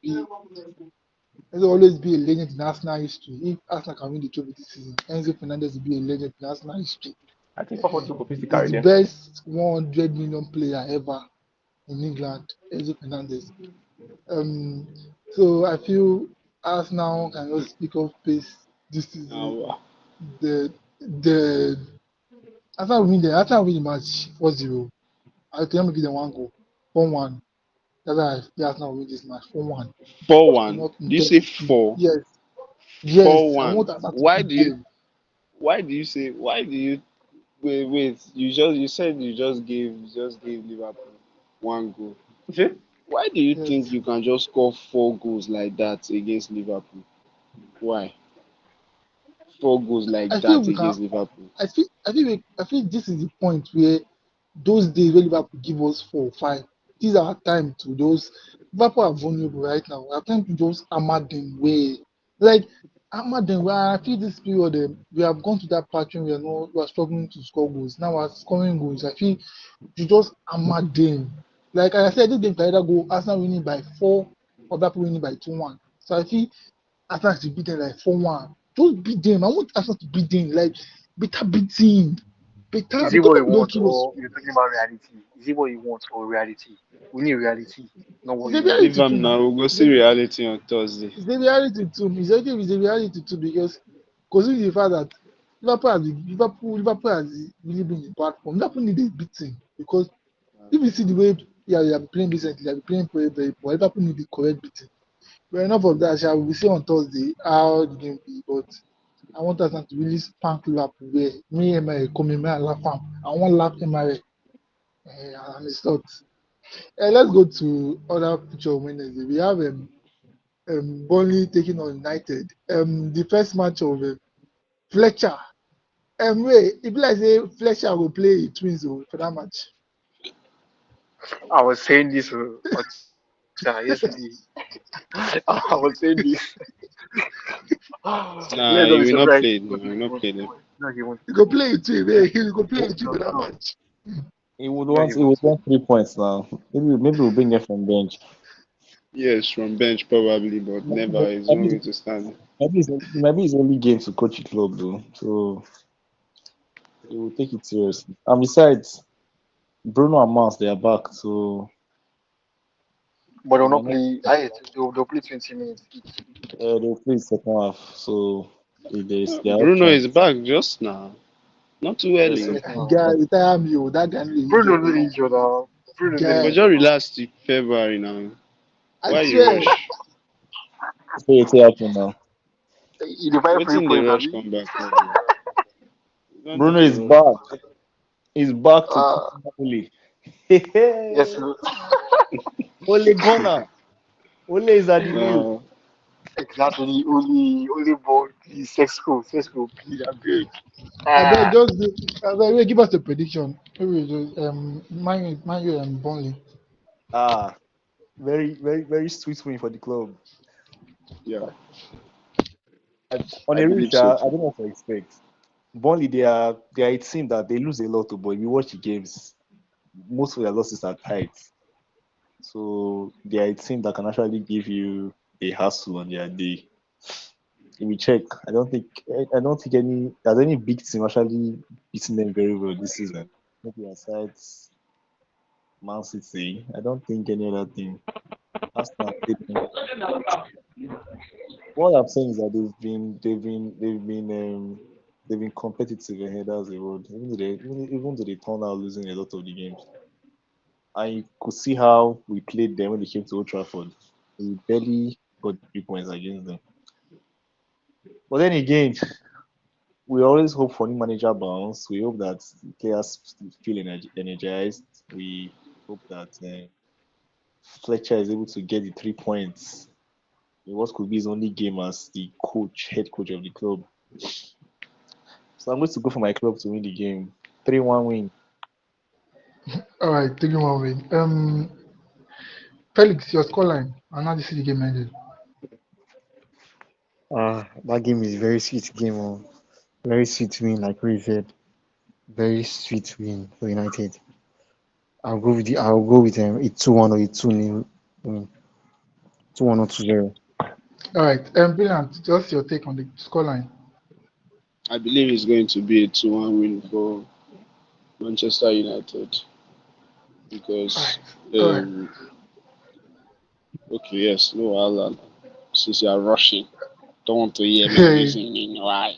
be a legend in Arsenal history. If Arsenal can win the trophy this season, Enzo Fernandez will be a legend in Arsenal history. He's the best 100 million player ever in England, Enzo Fernandez. Um, so I feel Arsenal can just pick up pace this season.
Wow.
The Arsenal win the match 4-0. I can give them one goal, 4-1. That's why I feel Arsenal win this match 4-1.
4-1.
Enough
Do you say
intensity.
4?
Yes, yes. I
4-1.
want Arsenal to keep going.
Why do you wait, you said you just gave Liverpool one goal. Why do you think
Yes.
you can just score 4 goals like that against Liverpool? Why? 4 goals like
I feel
that
we can.
against Liverpool.
I feel this is the point where those days where Liverpool give us 4 or 5, these are our time to those Liverpool are vulnerable right now. Our time to just hammer them way. Like hammer them where I feel this period we have gone to that pattern we are struggling to score goals. Now we're scoring goals. I feel you just hammer them. Like I said, this game can either go Arsenal winning by 4 or Liverpool winning by 2-1. So I feel Arsenal should beat them like 4-1. Just beat them. I want Arsenal to beat them. Like better beating. Better
Is it
because
what you
people don't
want
give us
or you're talking about reality? Is it what you want or reality? We need reality, not what
it's a
you want.
Leave
reality too
them now.
now.
We'll go
It's
see
a,
reality on Thursday.
it's a reality too. It's a reality too because considering the fact that Liverpool has really been in bad form. Liverpool need a beating because if you see the way they are playing recently, they are playing very, very poor. Liverpool need the correct beating. But enough of that, shall we see on Thursday how the game be. But I want us to really spank Liverpool where me and my come in, and laugh am. I want laugh Emery and it's not. Let's go to other picture on Wednesday. We have Burnley taking on United. The first match of Fletcher. Wait, if like say Fletcher will play twins for that match.
I was saying this on Twitter yesterday. I was saying this. Let's not be
Nah, he will
surprised
not
if
play.
he
No, he will
continues
not
to
play
score.
them.
No, he won't.
You go play it too, man. You go play
No,
it too
no,
for that
no,
match.
no, he won't.
He would want 3 points now. Maybe we'll bring them from bench.
Yes, from bench probably, but never. He's not
Maybe
going to stand.
maybe it's only game to coach the club though. So he will take it seriously. And besides, Bruno and Mars they are back, so
But
they
they'll
might
not
not.
play. They'll play 20 minutes each.
They'll play the second half. So they have
Bruno is
chance.
back just now. Not too
Yes,
early.
yes,
Guy,
yes.
you tire me, oh. That guy really
Bruno
injured
no
now.
injured now. Bruno no
They go
Guy,
injured
just
now.
relax till February now.
I
Why you
swear.
rush?
So it's happening now.
He dey buy free
Waiting the
points,
rush
abi?
come back for you. You don't
Bruno
need to
is
rush.
back. He's back to
Uh,
Ole.
yes,
Ole Gunnar. Ole is at the wheel.
No,
exactly. Only ball, please. Sexco, please. I beg.
I beg,
Ah,
just I beg, wait, give us a prediction. Maybe just Man U and Burnley.
Ah, very sweet win for the club.
yeah,
On
I
a real
believe so
shot, I
too.
don't know what to expect. Burnley, they are a team that they lose a lot, but if you watch the games, most of their losses are tight. So they are a team that can actually give you a hassle on their day. If we check, I don't think any big team actually beating them very well this season. Maybe aside Man City, I don't think any other team. Arsenal played them. What I'm saying is that they've been competitive ahead. That's the word. Even though they turn out losing a lot of the games, and you could see how we played them when they came to Old Trafford. We barely got 3 points against them. But then again, we always hope for new manager bounce. We hope that players feel energized. We hope that Fletcher is able to get the 3 points in what could be his only game as the head coach of the club. So I'm going to go for my club to win the game. 3-1 win.
All right, take him away. Felix, your scoreline. And now this is the game ended.
That game is very sweet game. Oh. Very sweet win, like we said. Very sweet win for United. I'll go with a 2-1 or a 2-0 win. 2-1 or 2-0.
All right, Brilliant. Just your take on the scoreline.
I believe it's going to be a 2-1 win for Manchester United
All
because
right, all right.
okay, yes, no, since you are rushing, don't want to hear my reasoning why.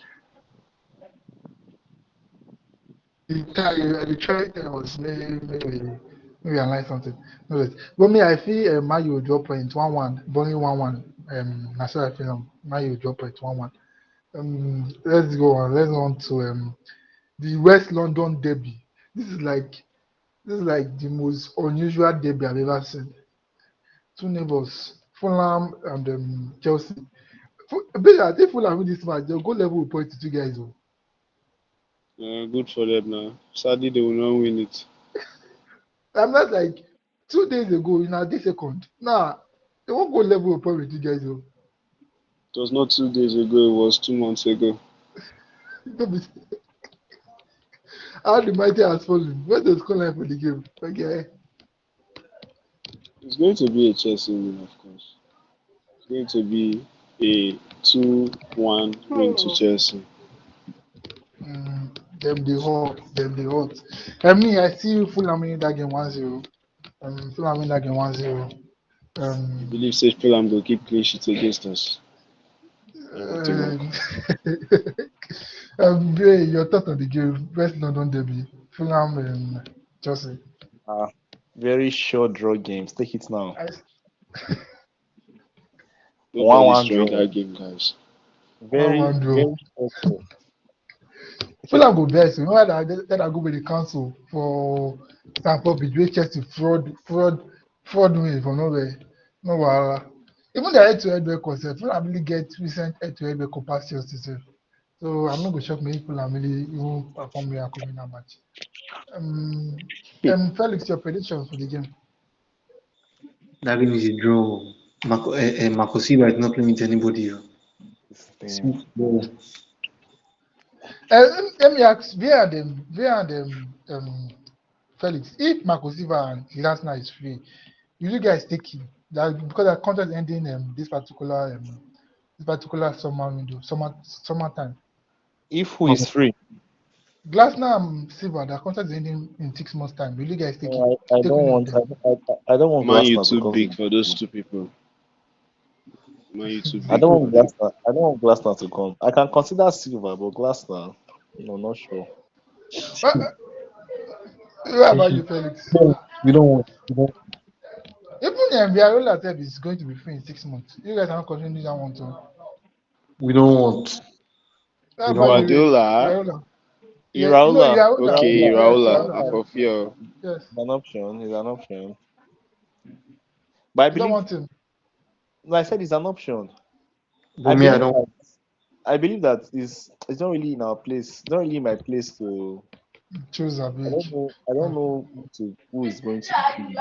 I try was maybe I like something. No, wait. But me, I feel Man U will drop point 1-1, Burnley 1-1. That's how I feel. Man U will drop point 1-1. Let's go on. Let's go on to the West London derby. This is like the most unusual derby I've ever seen. Two neighbors, Fulham and Chelsea. I think Fulham win this match. They'll go level with point to two guys. Oh.
Good for them now. Sadly, they will not win it.
I'm not like 2 days ago, this second. Nah, they won't go level with point with two guys. Oh.
It was not 2 days ago, it was 2 months ago.
Don't be- How the mighty has fallen. What's the scoreline for the game? Okay.
It's going to be a Chelsea win, of course. It's going to be a 2-1 win to Chelsea.
Them the hot, them the hot. I mean, I see Fulham winning that game 1-0. Fulham winning that game 1-0.
I
Um,
believe Safe Fulham will keep clean sheets against us. It will work.
uh, Bray, your thought on the game, West London derby, Fulham and Chelsea.
Ah, very short draw games. Take it now.
I,
Nobody's
1-1
throwing
draw.
that game, guys.
one
Very,
one draw.
very short draw.
Fulham go best. You know that I go with the council for Stamford Bridge, wey Chelsea fraud win from nowhere. No wahala. Even their head-to-head record sef, Fulham really get recent head-to-head record pass Chelsea sef. So I'm not go shock me if Fulham really even perform miracle in that match. Um, Felix, your predictions for the game.
That game is a draw. Marco Silva is not playing with anybody.
This thing.
Smith ball.
Let me ask Via and Felix, if Marco Silva and Glasner is free, will you guys take him? That because the contract ending this particular summer window, summertime.
If who is free,
Glasner and Silva, their contract is ending in 6 months' time. Will you guys take him?
no, I
Take
don't
one of
want.
them.
I don't want
Man, you
Glasner to
too
come
big
to.
for those two people. Man, you too
I
big
don't
for
want
them.
Glasner. I don't want Glasner to come. I can consider Silva, but Glasner, no, not sure.
What, what about you, Felix?
No, we don't want. We don't.
Even Villarreal itself is going to be free in 6 months. You guys are not continuing that one too.
We don't want.
What
We don't
about you,
want.
Ray?
Guardiola,
Villarreal. Yeah, no,
Iraola,
Villarreal.
okay,
Iraola,
Yes,
Raula,
Villarreal.
Iraola
Yes,
for fear.
yes.
is an option. Is an option. But I
You don't
believe,
want him.
no, I said it's an option.
But
I
me, I
believe
don't.
that. I believe that is. It's not really in our place. It's not really my place to.
Choose a
I
big.
don't know. I don't know who is going to choose.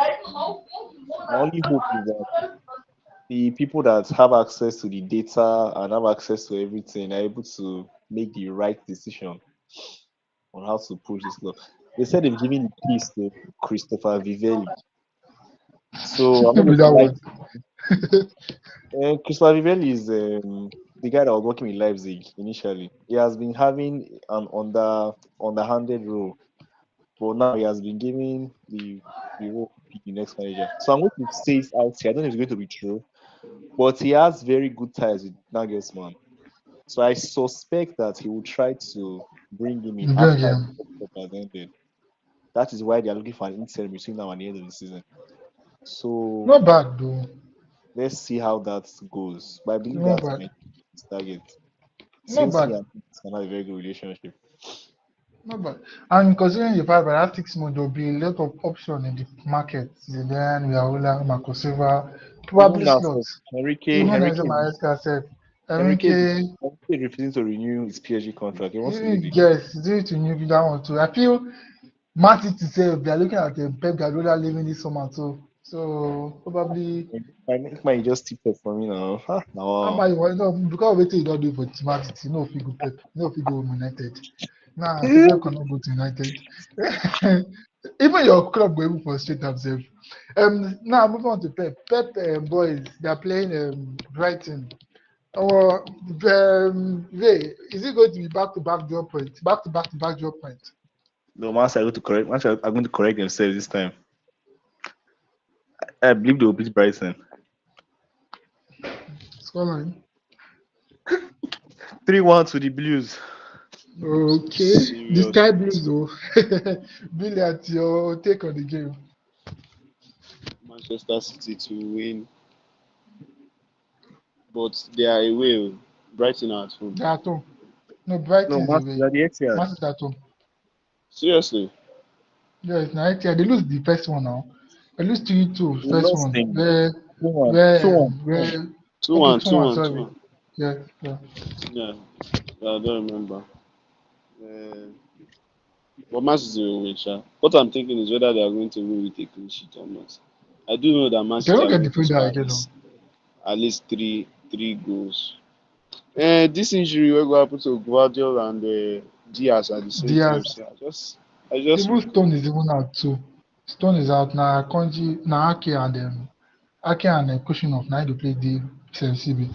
My only hope is that the people that have access to the data and have access to everything are able to make the right decision on how to push this club. They said they've given the keys to Christopher Vivelli. So I'm not
Maybe
going to
that
lie.
one.
Christopher Vivelli is the guy that was working with Leipzig initially. He has been having an underhanded role, but now he has been given the role to be the next manager. So I'm going to say it out here. I don't know if it's going to be true, but he has very good ties with Nagelsmann. So I suspect that he will try to bring him in
You bring
after the
him.
World Cup has ended. That is why they are looking for an interim between now and the end of the season. So
Not bad though.
let's see how that goes. But I believe
Not
that
bad.
might be his target
Not
since he
bad.
and him can have a very good relationship.
Not bad. And considering the fact that that 6 months there will be a lot of option in the market. Zidane, Villarreal, Marco Silva,
Even
probably
now, so
slots.
Enrique,
Even as
Enrique,
Maresca said,
Enrique, is,
Enrique,
Enrique is refusing to renew his PSG contract. He wants to leave
even
the club.
yes, due to new that one too. I feel Man City say they are looking at Pep Guardiola leaving this summer too. So probably
I think my just tipped up for me now. Huh?
how
No.
much no because wetin you don do for Man City, no fit go Pep, no fit go United. Nah, so Pep cannot go to United. Even your club go even frustrate themselves. Now moving on to Pep. Pep boys, they are playing Brighton. Our Ray, is it going to be back to back draw point? Back to back draw point.
No, Man City are going to correct. Man City are going to correct themselves this time. I believe they will beat Brighton.
Scoreline.
3-1 to the Blues.
Okay. The
Serious
Sky
beat.
Blues though. Brilliant, your take on the game.
Manchester City to win, but they are away. Brighton are at home.
They're at home. No,
No,
Brighton is
Man City
away.
are the Etihad.
Man City at home.
Seriously,
Yes, now they lose the first one now. They lose 3-2
We
first
lost
one.
them.
Where
2-1.
where
2-1.
um, where
two
okay,
one,
2-1,
2
sorry.
1.
Yeah, yeah.
Yeah, I don't remember. Uh, but Man City will win, sha. What I'm thinking is whether they are going to win with a clean sheet or not. I do know that Man
They
City
don't
are
get
going to
defender
score
again though.
at least three goals. This injury will go happen to Guardiola and Diaz at the same time.
Diaz.
So I just
Even
look.
Stone is even out too. Stone is out now. Konji, now Ake and Kushinoff now they play the CB.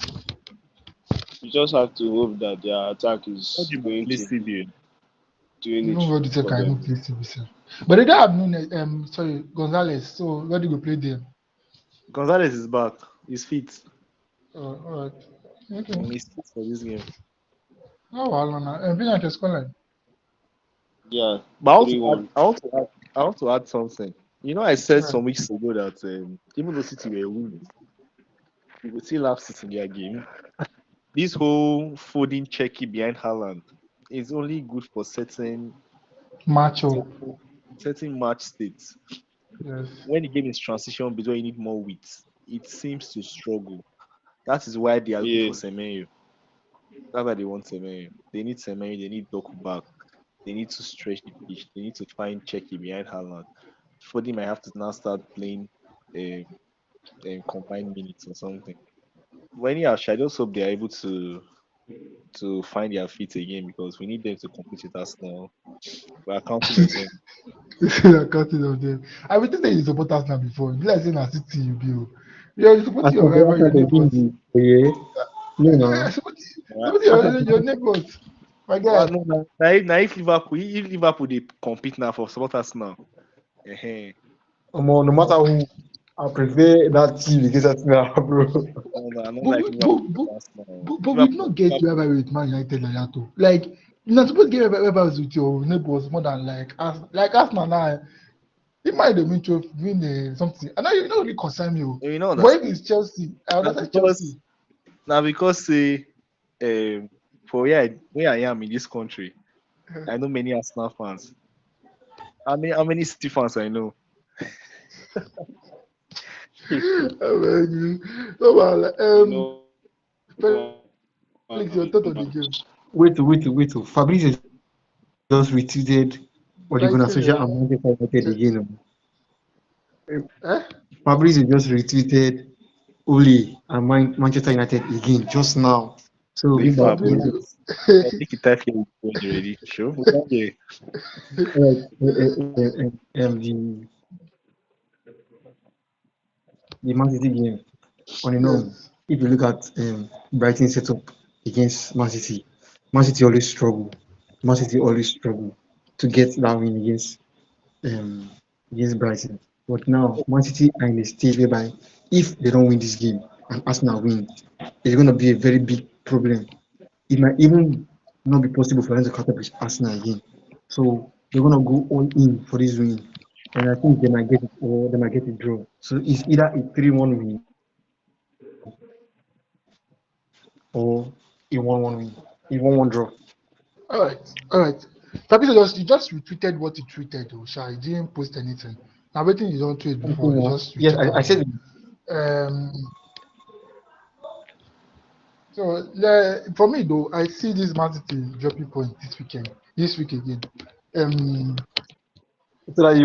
You just have to hope that their attack
What
is
do you
going
play
to be
CBA?
doing it
Even Rodri
for
can even
them.
play CB sef. But they don't have Nunes, sorry, Gonzalez. So Rodri go play them.
Gonzalez is back. He's fit.
Alright. Okay.
He's fit for this game.
Oh, well, now. Brilliant your scoreline.
Yeah,
But I want to
three
add,
one.
I want to add something. You know, I said
Right.
some weeks ago that even though City were winning, we would still have City in their game. This whole folding checky behind Haaland is only good for
Macho.
certain match states.
Yes.
When the game is transition between you need more width, it seems to struggle. That is why they are looking
Yeah,
for Semenyo. That's why they want Semenyo. They need Semenyo, they need Doku back. They need to stretch the pitch. They need to find Checky behind Haaland. Fodi might have to now start playing combined minutes or something. But anyhow, I just hope they are able to find their feet again because we need them to compete with us now. We are counting on them.
This is a cutting of them. I will think that you support Arsenal before. You like saying a City, you be. You're supporting your
Arsenal,
rival,
Arsenal,
your
they win
neighbors.
the yeah. No,
Yeah,
no.
supporting
Arsenal,
your neighbors. My
Well,
guy.
no, now if Liverpool they compete now for support us now. Eh,
no matter who, I prefer that team against Arsenal, bro.
no, no, I don't
But,
like
we-
Liverpool
but,
for
but,
us now.
but we did
Liverpool,
not get to
Liverpool.
rivalry with Man United like that too. Like, you're not supposed to get rivals with your neighbors more than like Arsenal now. It might have been to win something. And now you don't really concern me. Oh.
You know
But if
understand?
it's Chelsea, I
Now
understand
because
Chelsea.
now because say for where I am in this country, I know many Arsenal fans. How many City fans I know?
Oh, man. So, well,
No
Felix,
one
your thought on the game.
Wait. Fabrizio just retweeted Oliguna Solskjaer and
Brighton,
Manchester United again.
Che- eh?
Fabrizio just retweeted Ole and Manchester United again just now. So
The
we are
fab, we
Fabrizio.
don't I think it type here with already. Sure, we don't get
right. The Man City game on and on.
Yes.
If you look at Brighton setup against Man City always struggle. Man City always struggle to get that win um, against Brighton. But now Man City are in a stage whereby if they don't win this game and Arsenal win, it's going to be a very big problem. It might even not be possible for them to catch up with Arsenal again. So they're going to go all in for this win. And I think they might get it or they might get it draw. So it's either a 3-1 win or a 1-1 win, a 1-1 draw.
All right. All right. Fabrizio just retweeted what he tweeted. Oh, Sha. He didn't post anything. Now, waiting you don't tweet before. You just
Yes,
retweet
I
them
said
now.
it.
Um, so for me though, I see this Man City dropping points this weekend. This week again. Um,
So that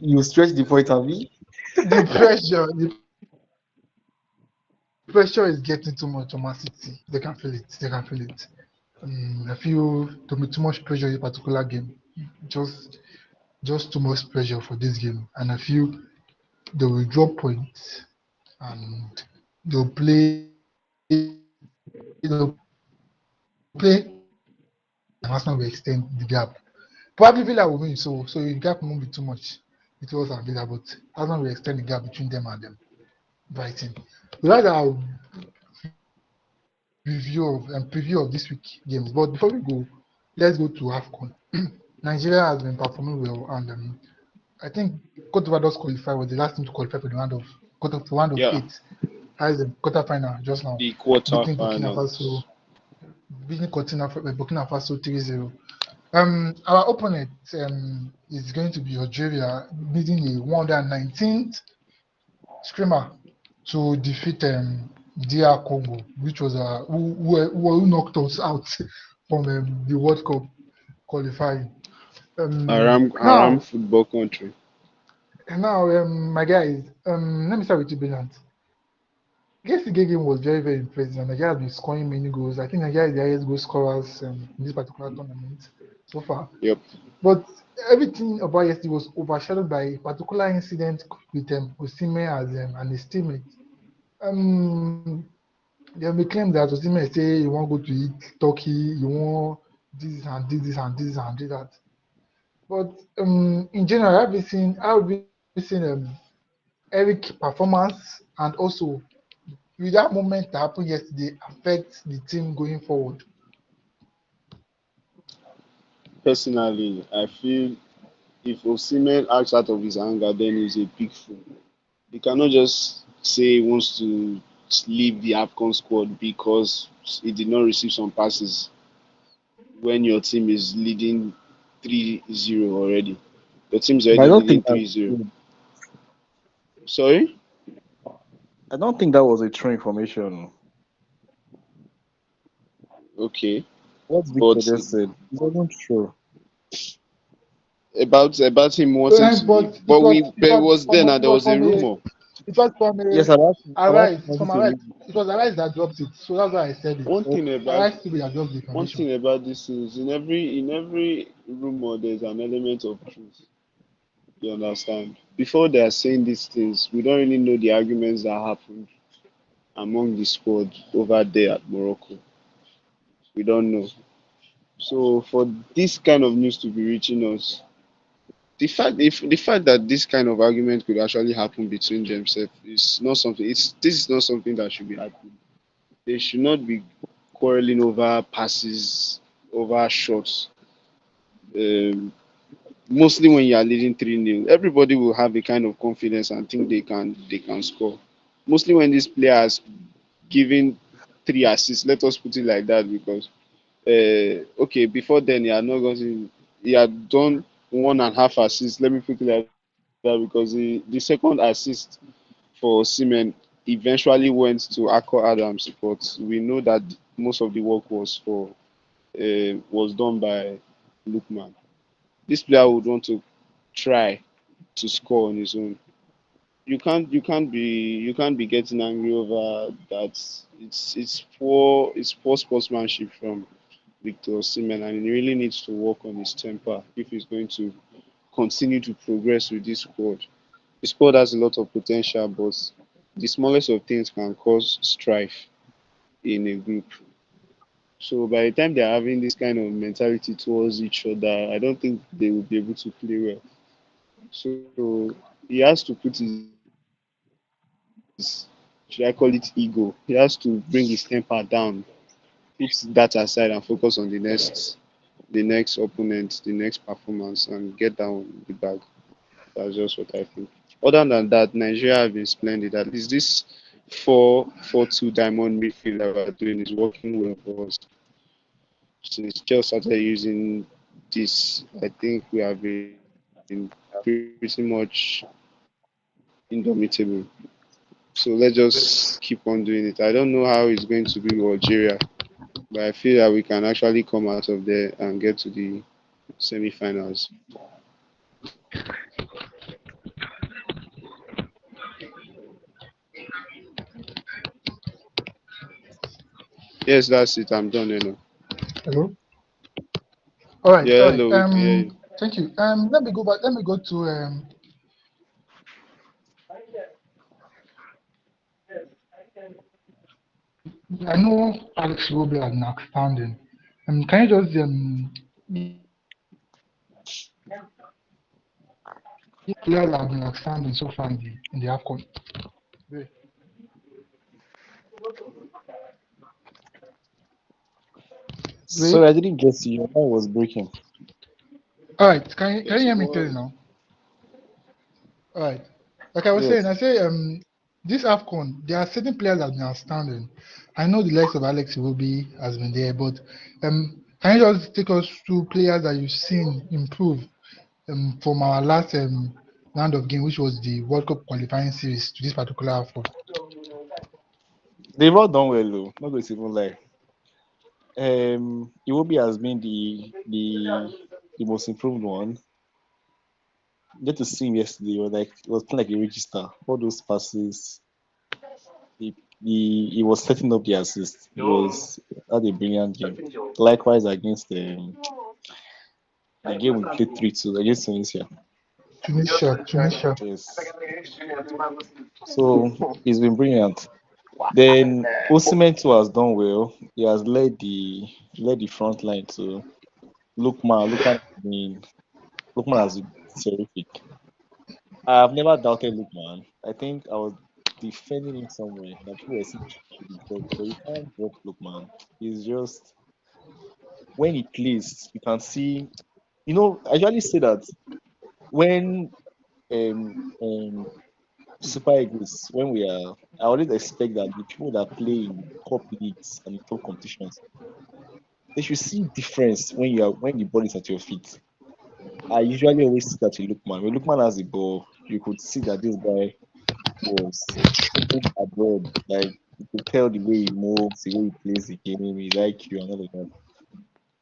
you stretch the point at me.
the pressure is getting too much on Man City. They can feel it. They can feel it. I feel to be too much pressure in a particular game. Just just too much pressure for this game, and I feel they will drop points and they'll play. They'll play and Arsenal will extend the gap. Probably Villa will win, so the gap won't be too much between us and Villa, but Arsenal will extend the gap between them and them. Brighton. We had our preview of this week games, but before we go, let's go to AFCON. Nigeria has been performing well, and I think Cote d'Ivoire just qualified was the last team to qualify for the round of
yeah,
eight. Has the quarterfinal just now,
the
beating Burkina
quarterfinals.
Faso, Burkina Faso 3-0. Our opponent is going to be Algeria, needing a 119th screamer to defeat DR Congo, which was who knocked us out from the World Cup qualifying.
Aram
Now,
football country.
my guys, let me start with you, Brilliant. Yesterday game was very, very impressive, and Nigeria has been scoring many goals. I think Nigeria is the highest goal scorers in this particular tournament so far.
Yep.
But everything about yesterday was overshadowed by a particular incident with Osimhen as and his teammate. Um, there will be claims that Osimhen say he won't go to eat turkey, he won't this and do that. But in general, I've been seeing Eric performance and also will that moment that happened yesterday affect the team going forward?
Personally, I feel if Osimhen acts out of his anger, then he's a big fool. He cannot just say he wants to leave the AFCON squad because he did not receive some passes when your team is leading 3-0 already. Your team is
but I
already
don't
leading
think that
3-0. Sorry?
I don't think that was a true information.
Okay.
What Victor
But
just said, it wasn't true.
about him wanting to leave.
But it
But
was
we
it
but it
was
was there
from
now.
it
There
was
was a
from a
rumor.
it was from
Yes,
a
I've asked
Arise
Manchester
from
to
Arise.
leave.
It was Arise that dropped it, so that's why I said it.
One thing about
Arise people that dropped the
one
information.
thing about this is in every rumor there's an element of truth. You understand? Before they are saying these things, we don't really know the arguments that happened among the squad over there at Morocco. We don't know. So for this kind of news to be reaching us, the fact that this kind of argument could actually happen between themselves is not something. This is not something that should be happening. They should not be quarreling over passes, over shots. Um, Mostly when you are leading 3-0, everybody will have a kind of confidence and think they can score. Mostly when this player has given 3 assists, let us put it like that, because okay, before then he had done 1.5 assists. Let me put it like that, because the second assist for Seamen eventually went to Akko Adams, but we know that most of the work was done by Lookman. This player would want to try to score on his own. You can't be getting angry over that. It's poor sportsmanship from Victor Osimhen, and he really needs to work on his temper if he's going to continue to progress with this squad. The squad has a lot of potential, but the smallest of things can cause strife in a group. So by the time they're having this kind of mentality towards each other, I don't think they will be able to play well. So he has to put his, should I call it ego? He has to bring his temper down, put that aside and focus on the next opponent, the next performance, and get down the bag. That's just what I think. Other than that, Nigeria have been splendid. At least this 4-4-2 diamond midfield that we're doing is working well for us. Since Chelsea started using this, I think we have been pretty much indomitable. So let's just keep on doing it. I don't know how it's going to be with Algeria, but I feel that we can actually come out of there and get to the semi-finals. Yes, that's it. I'm done,
Hello. All
Yeah,
right.
hello, we can hear you.
Thank you. Let me go back. Let me go to I know Alex Iwobi has been outstanding. Can you just players have been outstanding so far in the AFCON? Wait,
Sorry, I
wait.
didn't get you. Your line was breaking.
All right. Can you
Yes,
hear me
go
clearly
ahead.
now? All right. Like I was saying,
Yes.
I say this AFCON, there are certain players that have been outstanding. I know the likes of Alex Iwobi has been there, but can you just take us through players that you've seen improve from our last round of game, which was the World Cup qualifying series to this particular AFCON?
They've all done well though. Not going to even lie. Iwobi has been the most improved one. Get to see him yesterday. It was playing like a register. All those passes, he was setting up the assist. It was had a brilliant game. Likewise against the game we played 3-2 against Tunisia.
Tunisia.
Yes. So he's been brilliant. Then Osimhen too has done well. He has led the front line to Lookman has been terrific. I have never doubted Lookman. I think I was defending him somewhere that people were saying he should be dropped, but you can't drop Lookman. He's just when he plays, you can see. I usually say that when um Super Eagles, I always expect that the people that play in cup leagues and in top competitions, they should see difference when the ball is at your feet. I usually always see that with Lookman. When Lookman has the ball, you could see that this guy was moved abroad. Like you could tell the way he moves, the way he plays the game, his IQ and all of that.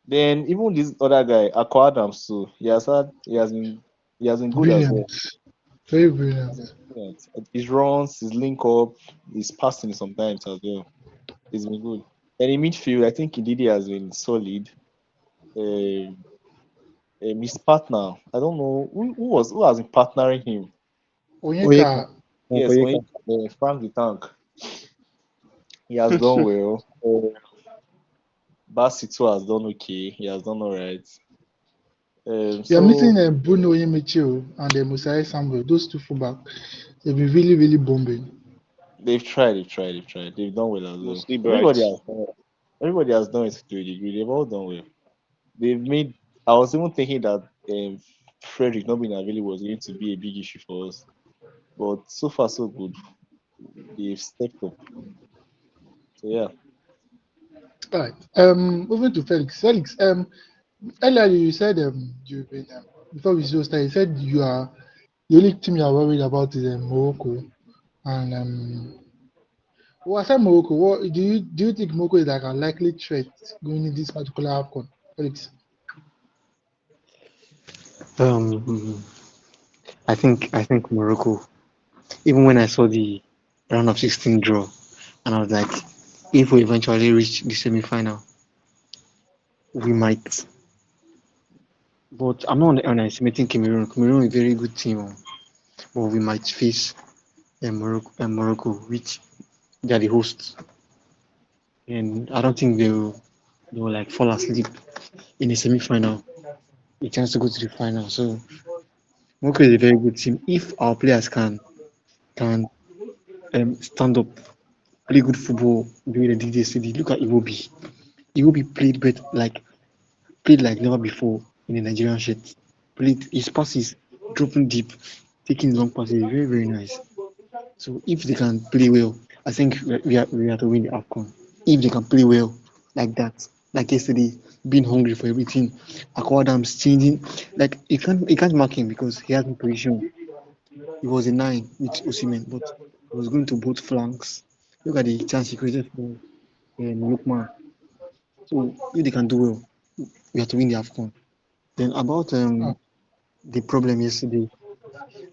Then even this other guy, Aqua Adams too, he has been good as well.
Brilliant. Very
He has
brilliant.
been brilliant. His runs, his link up, his passing sometimes as well. He's been good. And in midfield, I think Ndidi has been solid. Uh, his partner, I don't know who has been partnering him.
Onyeka,
Oyeka.
Yes,
Oyeka.
when Frank the Tank, he has done well. Basito has done okay. He has done all right.
you are missing
So
Bruno Yemichi and Musai Samuel. Those two fullback, they've been really, really bombing.
they've done well as well.
Mostly bright.
Everybody has done it to a degree. They've all done well. They've made. I was even thinking that Frederick not being available was going to be a big issue for us, but so far so good. They've stepped up. So yeah,
All right. Moving to Felix. Felix. Earlier you said you've been before we just started, you said you are the only team you are worried about is Morocco. And well, aside Morocco, what do you think Morocco is like a likely threat going in this particular AFCON? Felix.
Um, I think Morocco. Even when I saw the round of 16 draw, and I was like, if we eventually reach the semi-final, we might. But I'm not underestimating Cameroon. Cameroon is a very good team, but we might face Morocco, which they are the hosts, and I don't think they will like fall asleep in the semi-final. A chance to go to the final. So Morocco is a very good team. If our players can stand up, play good football the way they did yesterday. Look at Iwobi. Iwobi played like never before in the Nigerian shirt. Played his passes dropping deep, taking long passes. Very very nice. So if they can play well, I think we are to win the AFCON. If they can play well like that, like yesterday, being hungry for everything, Akwa Adams changing, like you can't mark him because he has no position. He was a nine with Osimhen, but he was going to both flanks. Look at the chance he created for Lookman. So if they can do well, we have to win the AFCON. Then about
Oh,
the problem yesterday,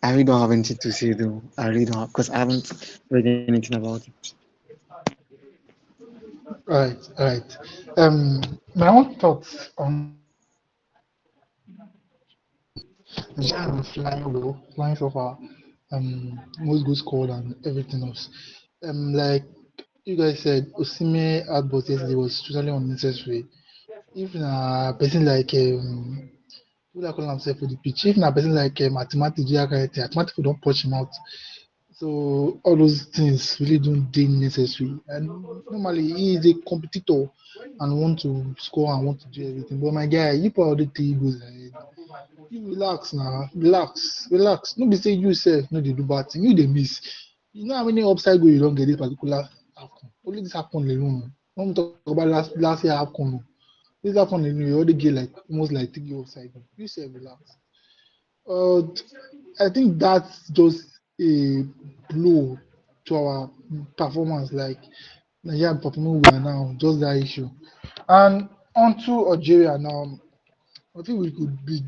I really don't have anything to say though. I really don't have because I haven't read anything about it.
right, right. My own thoughts on the game yesterday. Nigeria have been flying well, flying so far. Most goals scored and everything else. Like you guys said, Osime outburst yesterday was totally unnecessary. If na person like who that call himself for the pitch, if na person like Mathematics Mathematics don't punch him out. So all those things really don't dey necessary. And normally he is a competitor and want to score and want to do everything. But my guy, you put all the three goals ahead. You relax now, relax, relax. No be say you sef no dey do bad thing, you dey miss. You know how many upside goal you don get this particular AFCON? Only this AFCON alone. When we talk about last year AFCON, this AFCON alone you already get like almost like three upside goal. You sef relax. Uh, I think that's just a blow to our performance. Like Nigeria performing well now, just that issue. And onto Algeria now. I think we could be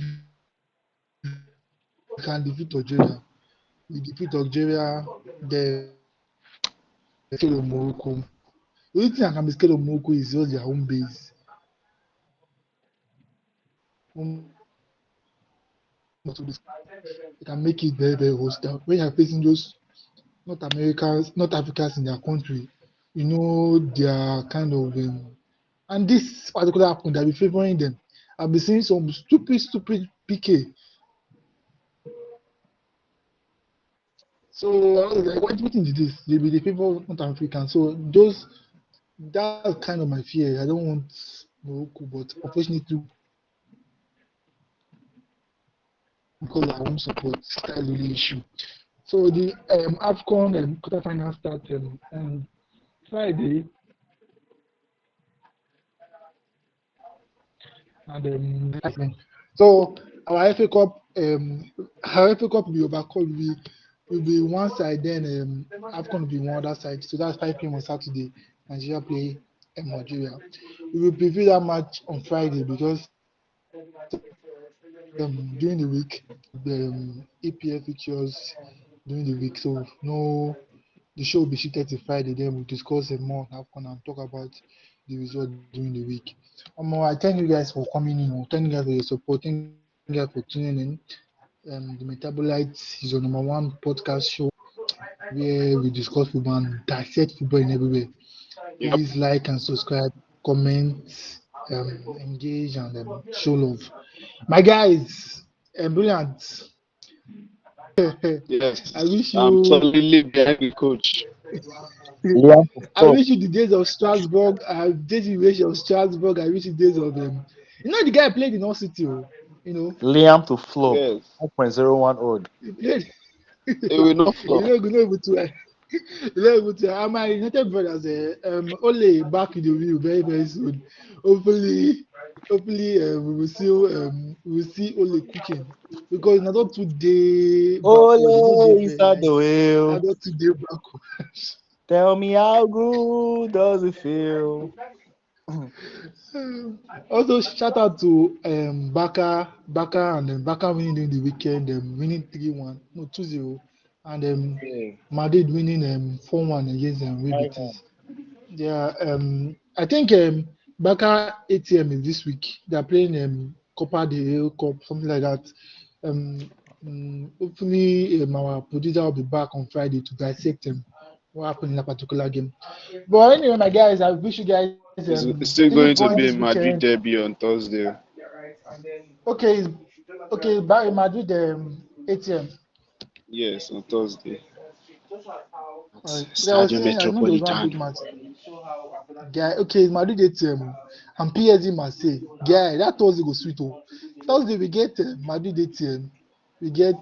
we can defeat Algeria. We defeat Algeria. Then scared of Morocco. The only thing I can be scared of Morocco is just their home base. Home base can also be they can make it very very hostile when you're facing those North Africans in their country. You know they are kind of and this particular happen that be favoring them. I've been seeing some stupid PK. So I was like, what is this? They be the favor North African. So those that's kind of my fear. I don't want Morocco, but unfortunately because I won't support style really issue. So the AFCON quarterfinal start Friday and so our FA Cup will be will be one side, then AFCON will be one other side. So that's 5 p.m. on Saturday. Nigeria play Managerial. We will preview that match on Friday because during the week we have EPL fixtures during the week, so no, the show will be shifted to Friday. Then we'll discuss more on AFCON and talk about the result during the week. I thank you guys for coming in. Thank you guys for your support. Thank you guys for tuning in. The Metaballites is your #1 podcast show where we discuss football and dissect football in everywhere.
Yep.
Please like and subscribe, comment, engage, and show love. My guys, brilliant. I
Yes,
wish
I'm
you
solidly behind the coach.
Liam to
I
flop.
wish you the days of Strasbourg. I days you wish of Strasbourg. I wish you days of the guy played in all city. You know,
Liam to flop.
Yes,
1.01 odd.
he played.
it will not
you
flop.
know, you know, able to. You know, able to. My United brothers. Only back in the wheel very very soon. Hopefully, we will see Ole cooking because na not today backward. You know, they
Ole
very
inside
like
the
na
wheel.
not today backward.
Tell me how good does it feel?
Also, shout out to Baka and Baka winning during the weekend, winning 3-1, no 2-0, and
Yeah,
Madrid winning 4-1 against Real
I know.
Betis. Yeah, I think Baka ATM is this week. They are playing Copa del Rey Cup, something like that. Um, Hopefully, our producer will be back on Friday to dissect what happened in that particular game. But anyway, my guys, I wish you guys
It's
three
still going
points
to
this
be a
weekend.
Madrid derby on Thursday.
Okay, okay, by Madrid ATM.
Yes, on Thursday at
Okay, I was
Stadio
saying I know there was one big
Metropolitano.
match. Guy, okay, it's Madrid ATM and PSG Marseille. Guy, that Thursday go sweet. Oh. Thursday we get Madrid ATM, we get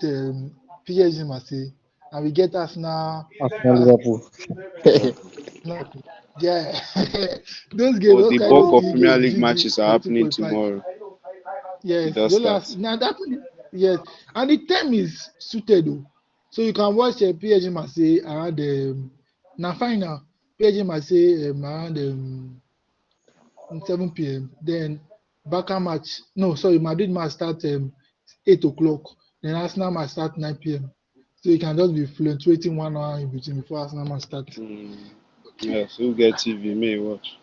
PSG Marseille, and we get
Arsenal
Arsenal
Liverpool.
Liverpool. Yeah, those games,
But
those
the
kind
bulk
of
of
big
Premier
games,
League
GG
matches are
for
happening
2.5.
tomorrow. It
Yes,
does
the last
start.
now that yes, and the time is suited though, so you can watch PSG Marseille around now final PSG Marseille around 7 p.m. Then Barca match no sorry Madrid match start 8 o'clock. Then Arsenal match start 9 p.m. So you can just be fluctuating 1 hour in between before Arsenal match start.
Mm. Yes, who get TV may watch.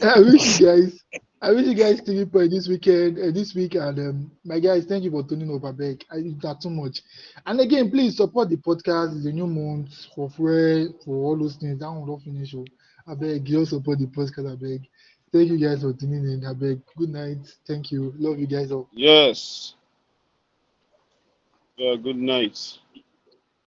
I wish you guys. I wish you guys 3 point this weekend, this week, and my guys, thank you for tuning up. I beg, that too much. And again, please support the podcast. It's a new month for free for all those things. That will not finish. Oh, I beg, you all support the podcast. I beg. Thank you guys for tuning in. I beg. Good night. Thank you. Love you guys all.
Yes. Good night.